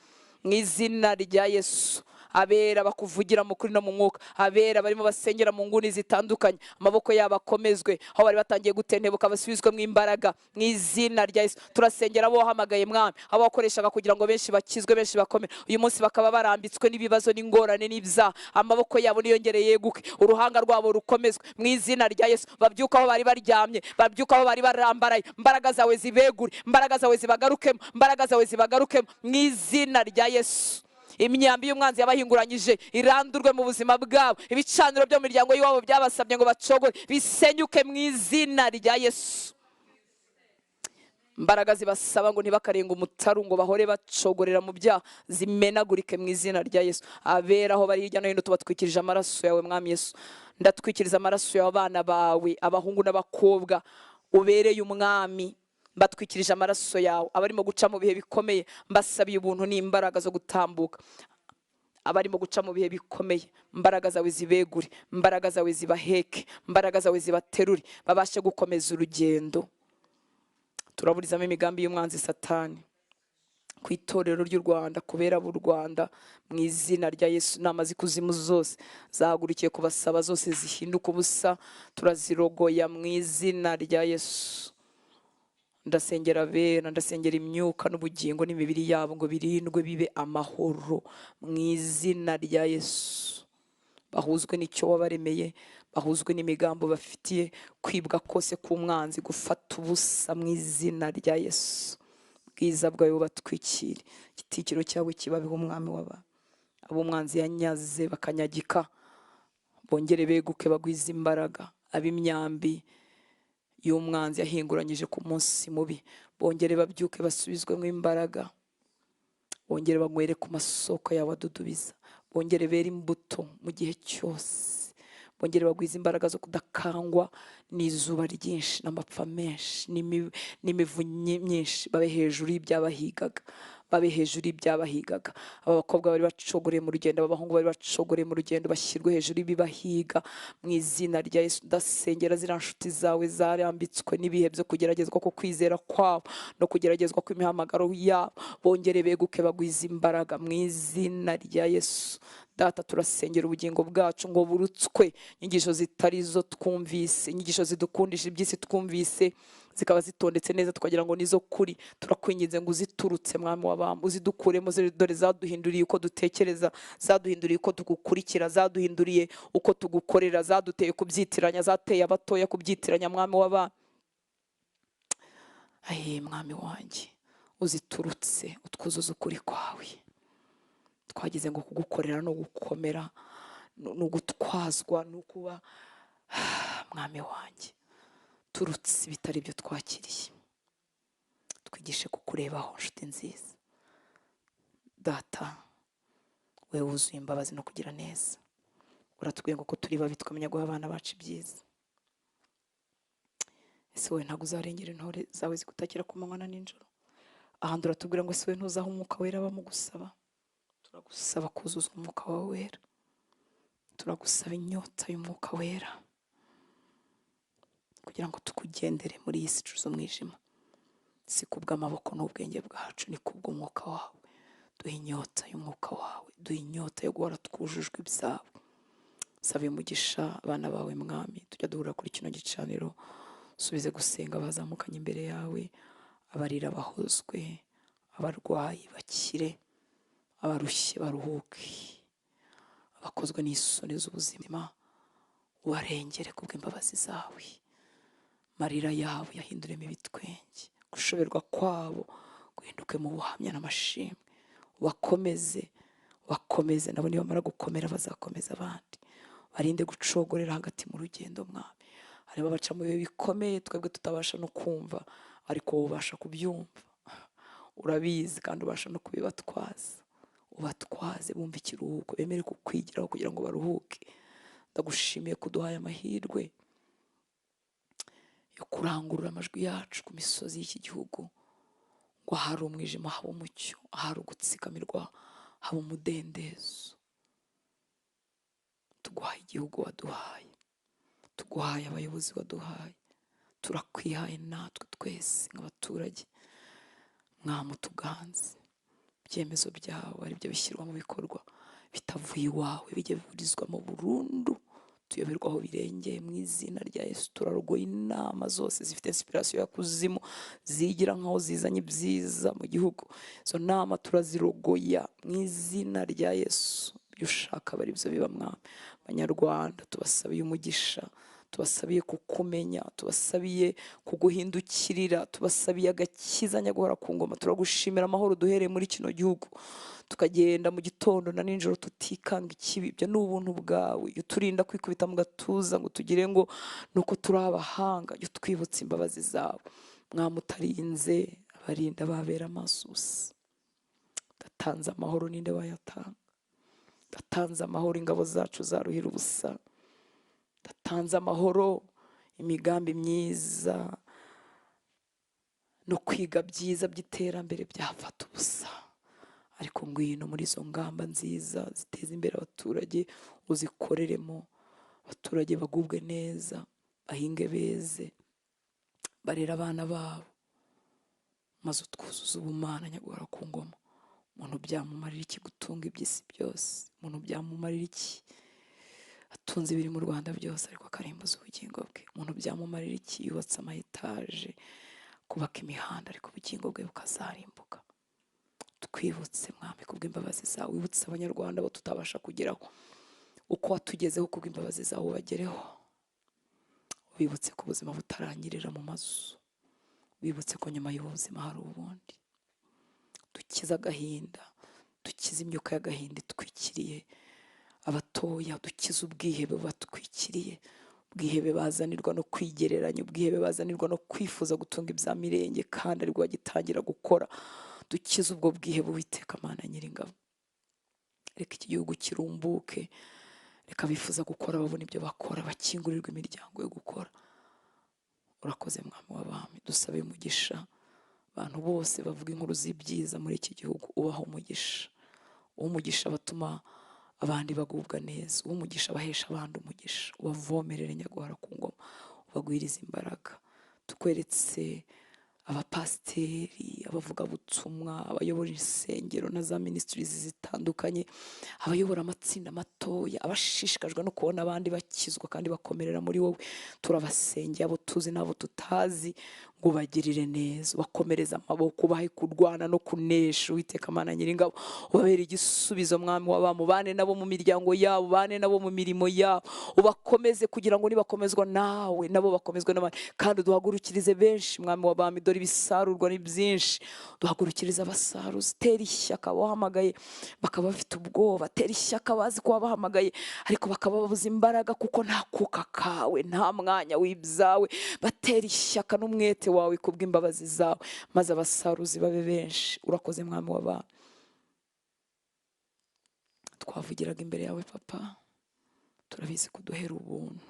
mu izina rya Yesu. Abera bakuvugira mu kuri no mu mwuka, abera barimo basengera mu nguni zitandukanye, amaboko yabo akomezwe, aho bari batangiye gutentebuka basubizwe mu imbaraga mu izina rya Yesu. Turasengera abo wahamagaye mwami, abo wakoreshaga kugira ngo benshi bakizwe, benshi bakomere, uyu munsi bakaba barambitswe n'ibibazo n'ingorane n'ibyaha, amaboko yabo niyongereye yeguke, uruhanga rwabo rukomezwe mu izina rya Yesu. Babyuka aho bari baryamye, babyuka aho bari barambaraye, imbaraga zawe zibegure, imbaraga zawe zibagarukemo, imbaraga zawe zibagarukemo mu izina rya Yesu. imyambi y'umwanzi yabahinguranyije irandurwe mu buzima bwabo. Ibicaniro byo mu miryango y'iwabo byabasabye ngo bacogore bisenyuke mu izina rya Yesu. Imbaraga zibasaba ngo ntibakarenga umutaru ngo bahore bacogorera mu byaha zimenagurike mu izina rya Yesu. Abera aho bari hirya no hino tubatwikirije amaraso yawe mwami Yesu. Ndatwikiriza amaraso yawe abana bawe abahungu n'abakobwa ubereye umwami. Mbatwikirije amaraso yawe abarimo guca mu bihe bikomeye, mbasabiye ubuntu n'imbaraga zo gutambuka. Abarimo guca mu bihe bikomeye, imbaraga zawe zibegure, imbaraga zawe zibaheke, imbaraga zawe zibaterure babashe gukomeza urugendo. Turaburizamo imigambi y'umwanzi Satani ku itorero ry'u Rwanda, kubera b'u Rwanda mu izina rya Yesu. Inama z'ikuzimu zose zahagurukiye kubasaba zose zihinduka ubusa, turazirogoya mu izina rya Yesu. Ndasengera abera, ndasengera imyuka n'ubugingo n'imibiri yabo ngo birindwe bibe amahoro mu izina rya Yesu. Bahuzwe n'icyo wabaremeye, bahuzwe n'imigambo bafitiye, kwibwa kose k'umwanzi gufata ubusa mu izina rya Yesu. Bwiza bwawe bubatwikire, igitikiro cyawe kibabeho umwami w'abantu. Ab'umwanzi yanyaze bakanyagika bongere beguke bagwiza imbaraga. Ab'imyambi y'umwanzi yahinguranyije ku munsi mubi bongere babyuke basubizwemo imbaraga. Bongere banywere ku masoko yawe adudubiza, bongere bera imbuto mu gihe cyose. Bongere bagwiza imbaraga zo kudakangwa n'izuba ryinshi n'amapfa menshi n'imivu myinshi. Babe hejuru y'ibyabahigaga, babe hejuru y'ibyabahigaga. Aba bakobwa bari bacogoreye mu rugendo, aba bahungu bari bacogoreye mu rugendo bashyirwe hejuru y'ibibahiga mu izina rya Yesu. Ndasengera ziriya nshuti zawe zarambitswe n'ibihe byo kugeragezwa ko kwizera kwabo no kugeragezwa kw'imihamagaro yabo, bongere beguke bagwiza imbaraga mu izina rya Yesu. Data, turasengera ubugingo bwacu ngo burutswe inyigisho zitari zo twumvise, inyigisho zidukundisha iby'isi twumvise zikaba zitondetse neza tukagira ngo nizo kuri. Turakwinginze ngo uziturutse mwami w'abami, uzidukuremo. Dore zaduhinduriye uko dutekereza, zaduhinduriye uko tugukurikira, zaduhinduriye uko tugukorera, zaduteye kubyitiranya, zateye abatoya kubyitiranya mwami w'abami. Aye mwami wanjye, uziturutse utwuzuza ukuri kwawe. Twagize ngo kugukorera no gukomera no gutwazwa no kuba mwami wanjye turutse bitari byo twakiriye. Twigishe kukurebaho nshuti nziza. Data, we wuzuye imbabazi no kugira neza, uratubwiye ngo ko turi babi tukamenya guha abana bacu ibyiza. Ese wowe ntabwo uzarengera intore zawe zigutakira ku manywa na nijoro? Ahandi uratubwira ngo ese wowe ntuzaho umwuka wera bamugusaba. Turagusaba kuzuza umwuka wawe wera, turagusaba inyota y'umwuka wera kugira ngo tukugendere muri iyi si icuza umwijima. Si kubw'amaboko n'ubwenge bwacu, ni kubw'umwuka wawe. Duhe inyota y'umwuka wawe, duhe inyota yo guhora twujujwe ibyawe. Sabe umugisha abana bawe mwami, tujya duhura kuri kino gicaniro, subize gusenga bazamukanye imbere yawe, abarira bahozwe, abarwayi bakire, abarushye baruhuke, abakozwe n'isoni z'ubuzima ubarengere kubw'imbabazi zawe. Marira yabo yahinduremo ibitwenge, gushoberwa kwabo guhinduke mu buhamya n'amashimwe. Ubakomeze, ubakomeze, nabo nibamara gukomera bazakomeza abandi. Barinde gucogorera hagati mu rugendo mwami. Harimo abaca mu bihe bikomeye twebwe tutabasha no kumva, ariko wowe ubasha kubyumva. Urabizi kandi ubasha no kubibatwaza. Ubatwaze bumva ikiruhuko, bemere kukwigiraho kugira ngo baruhuke. Ndagushimiye kuduhaye amahirwe yo kurangurura amajwi yacu ku misozi y'iki gihugu, ngo ahari umwijima haba umucyo, ahari ugutsikamirwa haba umudendezo. Tuguhaye igihugu waduhaye, tuguhaye abayobozi waduhaye, turakwihaye natwe twese nk'abaturage. Mwami utuganze, ibyemezo byawe ari byo bishyirwa mu bikorwa, bitavuye iwawe bijye biburizwamo burundu, tuyoberwa aho birengeye mu izina rya Yesu. Turarogoye inama zose zifite inspiration ya kuzimu zigira nkaho zizanye ibyiza mu gihugu. Izo nama turazirogoya mu izina rya Yesu. Ibyo ushaka bari byo biba mwami. Banyarwanda tubasabiye umugisha, tubasabiye kukumenya, tubasabiye kuguhindukirira, tubasabiye agakiza nyaguhora ku ngoma. Turagushimira amahoro duhereye muri kino gihugu, tukagenda mu gitondo na nijoro tutikanga ikibi. Ibyo ni ubuntu bwawe. Iyo uturinda kwikubita mu gatuza ngo tugire ngo nuko turi abahanga, iyo twibutse imbabazi zawe. Mwami utarinze abarinda babera amaso ubusa. Datanze amahoro ninde wayatanga? Datanze amahoro ingabo zacu zaruhira ubusa. Datanze amahoro imigambi myiza no kwiga byiza by'iterambere byafata ubusa. Ariko ngwino muri izo ngamba nziza ziteza imbere abaturage, uzikoreremo. Abaturage bagubwe neza, bahinge beze, barera abana babo, maze utwuzuza ubumana nyaguhora ku ngoma. Umuntu byamumarira iki gutunga iby'isi byose? Umuntu byamumarira iki atunze ibiri mu Rwanda byose ariko akarimbuza ubugingo bwe? Umuntu byamumarira iki yubatse amayetaje, kubaka imihanda ariko ubugingo bwe bukazarimbuka? Twibutse Mwami kubw'imbabazi zawe, wibutse abanyarwanda bo tutabasha kugeraho, uko watugezeho kubw'imbabazi zawe ubagereho. Wibutse ko ubuzima butarangirira mu mazu, wibutse ko nyuma y'ubuzima hari ubundi. Dukize agahinda, dukize imyuka y'agahinda itwikiriye abatoya, dukize ubwihebe batwikiriye, ubwihebe bazanirwa no kwigereranya, ubwihebe bazanirwa no kwifuza gutunga ibya mirenge kandi aribwo bagitangira gukora. Dukize ubwo bwihebe Uwiteka Mana Nyiringabo. Reka iki gihugu kirumbuke, reka bifuza gukora babona ibyo bakora, bakingurirwa imiryango yo gukora. Urakoze Mwami w'abami, dusabe umugisha abantu bose bavuga inkuru z'ibyiza muri iki gihugu. Ubaha umugisha, umugisha batuma abandi bagubwa neza, umugisha bahesha abandi umugisha. Ubavomerere nyaguhora ku ngoma, ubagwiriza imbaraga. Tukweretse abapasiteri, abavugabutumwa, abayobora insengero na za ministries zitandukanye, abayobora amatsinda matoya, abashishikajwe no kubona abandi bakizwa kandi bakomerera muri wowe. Turabasengeye abo tuzi n'abo tutazi, ngo bagirire neza, bakomereza amaboko, bahe kurwana no kunesha. Uwiteka Mana Nyiringabo, ubabere igisubizo Mwami w'abami. Bane nabo mu miryango yabo, bane nabo mu mirimo yabo, ubakomeze kugira ngo nibakomezwa nawe nabo bakomezwe n'abandi. Kandi duhagurukirize benshi Mwami w'abami, dore ibisarurwa ni byinshi. Duhagurukirize abasaruzi, tera ishyaka wahamagaye bakaba bafite ubwoba, tera ishyaka bazi ko wabahamagaye ariko bakaba babuze imbaraga kuko nta kuka kawe, nta mwanya w'ibyawe. Batera ishyaka n'umwete wawe kubw'imbabazi zawe, maze abasaruzi babe benshi. Urakoze Mwami w'abami. Twavugiraga imbere yawe Papa, turabizi kuduhera ubuntu,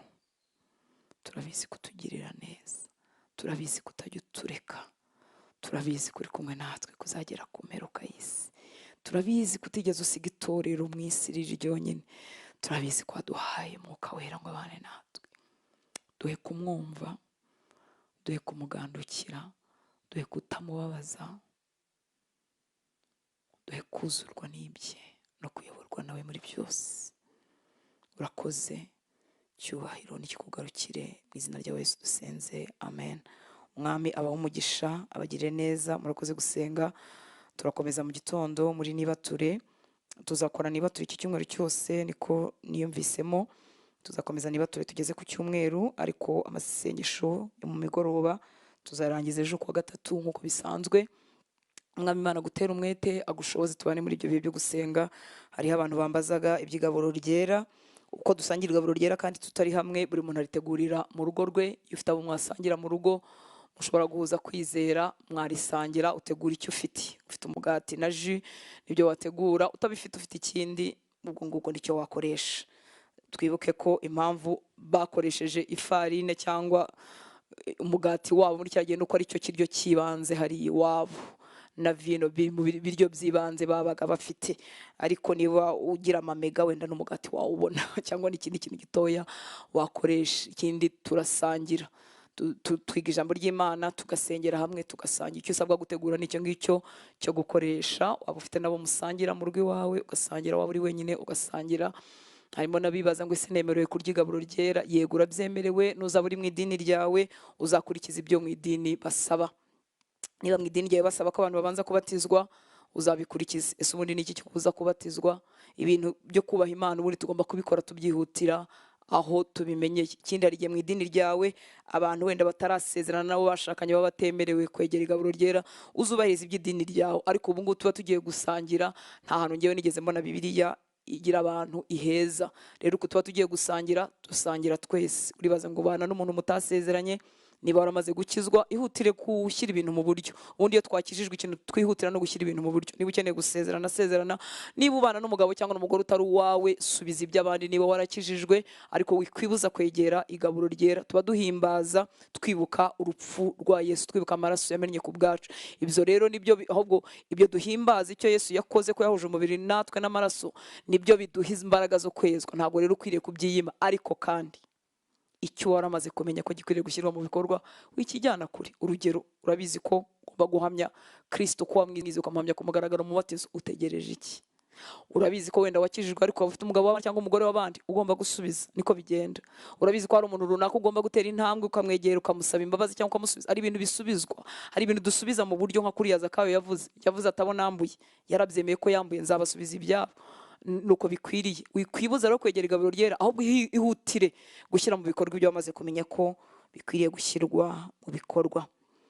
turabizi kutugirira neza, turabizi kutajya utureka, turabizi kuri kumwe natwe kuzagera ku mperuka y'isi, turabizi kutigeze usiga itorero mu isi riri ryonyine, turabizi ko waduhaye Mwuka Wera ngo abane natwe. Duhe kumwumva, duhe kumugandukira, duhe kutamubabaza, duhe kuzurwa n'ibye no kuyoborwa nawe muri byose. Urakoze, cyubahiro nikikugarukire mu izina rya Yesu dusenze, amen. Umwami abaho umugisha, abagire neza. Murakoze gusenga. Turakomeza mu gitondo muri nibature, tuzakora nibature iki cyumweru cyose, niko niyumvisemo. Tuzakomeza nibature tugeze ku cyumweru, ariko amasengesho yo mu migoroba tuzarangiza ejo kuwa gatatu nk'uko bisanzwe. Umwami Imana gutera umwete agushoboze tubane muri ibyo bihe byo gusenga. Hariho abantu bambazaga iby'igaburo ryera, uko dusangira igaburo ryera kandi tutari hamwe, buri muntu aritegurira mu rugo rwe. Iyo ufite abo mwasangira mu rugo, mushobora guhuza kwizera, mwarisangira, utegura icyo ufite. Ufite umugati na jus nibyo wategura, utabifite ufite ikindi, ubwo ngubwo nicyo wakoresha. Twibuke ko impamvu bakoresheje ifarine cyangwa umugati wabo muri cya gihe nuko ari cyo kiryo kibanze hari iwabo, na vino mu biryo byibanze babaga bafite. Ariko niba ugira amamega wenda n'umugati wawubona cyangwa n'ikindi kintu gitoya wakoresha. Ikindi turasangira, twiga ijambo ry'Imana, tugasengera hamwe, tugasangira. Icyo usabwa gutegura nicyo ngicyo cyo gukoresha. Waba ufite nabo musangira mu rugo iwawe, ugasangira. Waba uri wenyine ugasangira. Harimo n'abibaza ngo ese nemerewe kurya igaburo ryera? Yego urabyemerewe. Nuzaba uri mu idini ryawe uzakurikiza ibyo mu idini basaba. Niba mu idini ryawe basaba ko abantu babanza kubatizwa, uzabikurikiza. Ese ubundi niki cyo kuza kubatizwa? Ibintu byo kubaha Imana ubundi tugomba kubikora tubyihutira. aho tubimenyeye. Ikindi, hari igihe mu idini ryawe abantu wenda batarasezerana nabo bashakanye baba batemerewe kwegera igaburo ryera, uzubahiriza iby'idini ryawe. Ariko ubu ngubu tuba tugiye gusangira, nta hantu ngewe nigeze mbona Bibiliya igira abantu iheza. Rero uko tuba tugiye gusangira, dusangira twese. Uribaza ngo ubana n'umuntu mutasezeranye, niba waramaze gukizwa ihutire gushyira ibintu mu buryo. Ubundi iyo twakijijwe ikintu twihutira no gushyira ibintu mu buryo. Niba ukeneye gusezerana, sezerana. Niba ubana n'umugabo cyangwa n'umugore utari uwawe, subiza iby'abandi. Niba warakijijwe ariko wikwibuza kwegera igaburo ryera. Tuba duhimbaza twibuka urupfu rwa Yesu, twibuka amaraso yamennye ku bwacu. Ibyo rero nibyo ahubwo ibyo duhimbaza icyo Yesu yakoze, ko yahuje umubiri natwe n'amaraso, nibyo biduha imbaraga zo kwezwa. Ntabwo rero ukwiriye kubyiyima, ariko kandi icyo waramaze kumenya ko gikwiriye gushyirwa mu bikorwa wikijyana kure. Urugero, urabizi ko ugomba guhamya Kristo, ko wamwizeye ukamuhamya ku mugaragaro mu batizo. Utegereje iki? Urabizi ko wenda wakijijwe ariko ufite umugabo w'abandi cyangwa umugore w'abandi, ugomba gusubiza. Niko bigenda. Urabizi ko hari umuntu runaka ugomba gutera intambwe ukamwegera ukamusaba imbabazi cyangwa ukamusubiza. Ari ibintu bisubizwa, hari ibintu dusubiza mu buryo, nka kuriya Zakayo yavuze atabona nambuye, yarabyemeye ko yambuye, nzabasubiza ibyabo. Nuko bikwiriye. Wikwibuza rero kwegera igaburo ryera, ahubwo ihutire gushyira mu bikorwa ibyo wamaze kumenya ko bikwiriye gushyirwa mu bikorwa.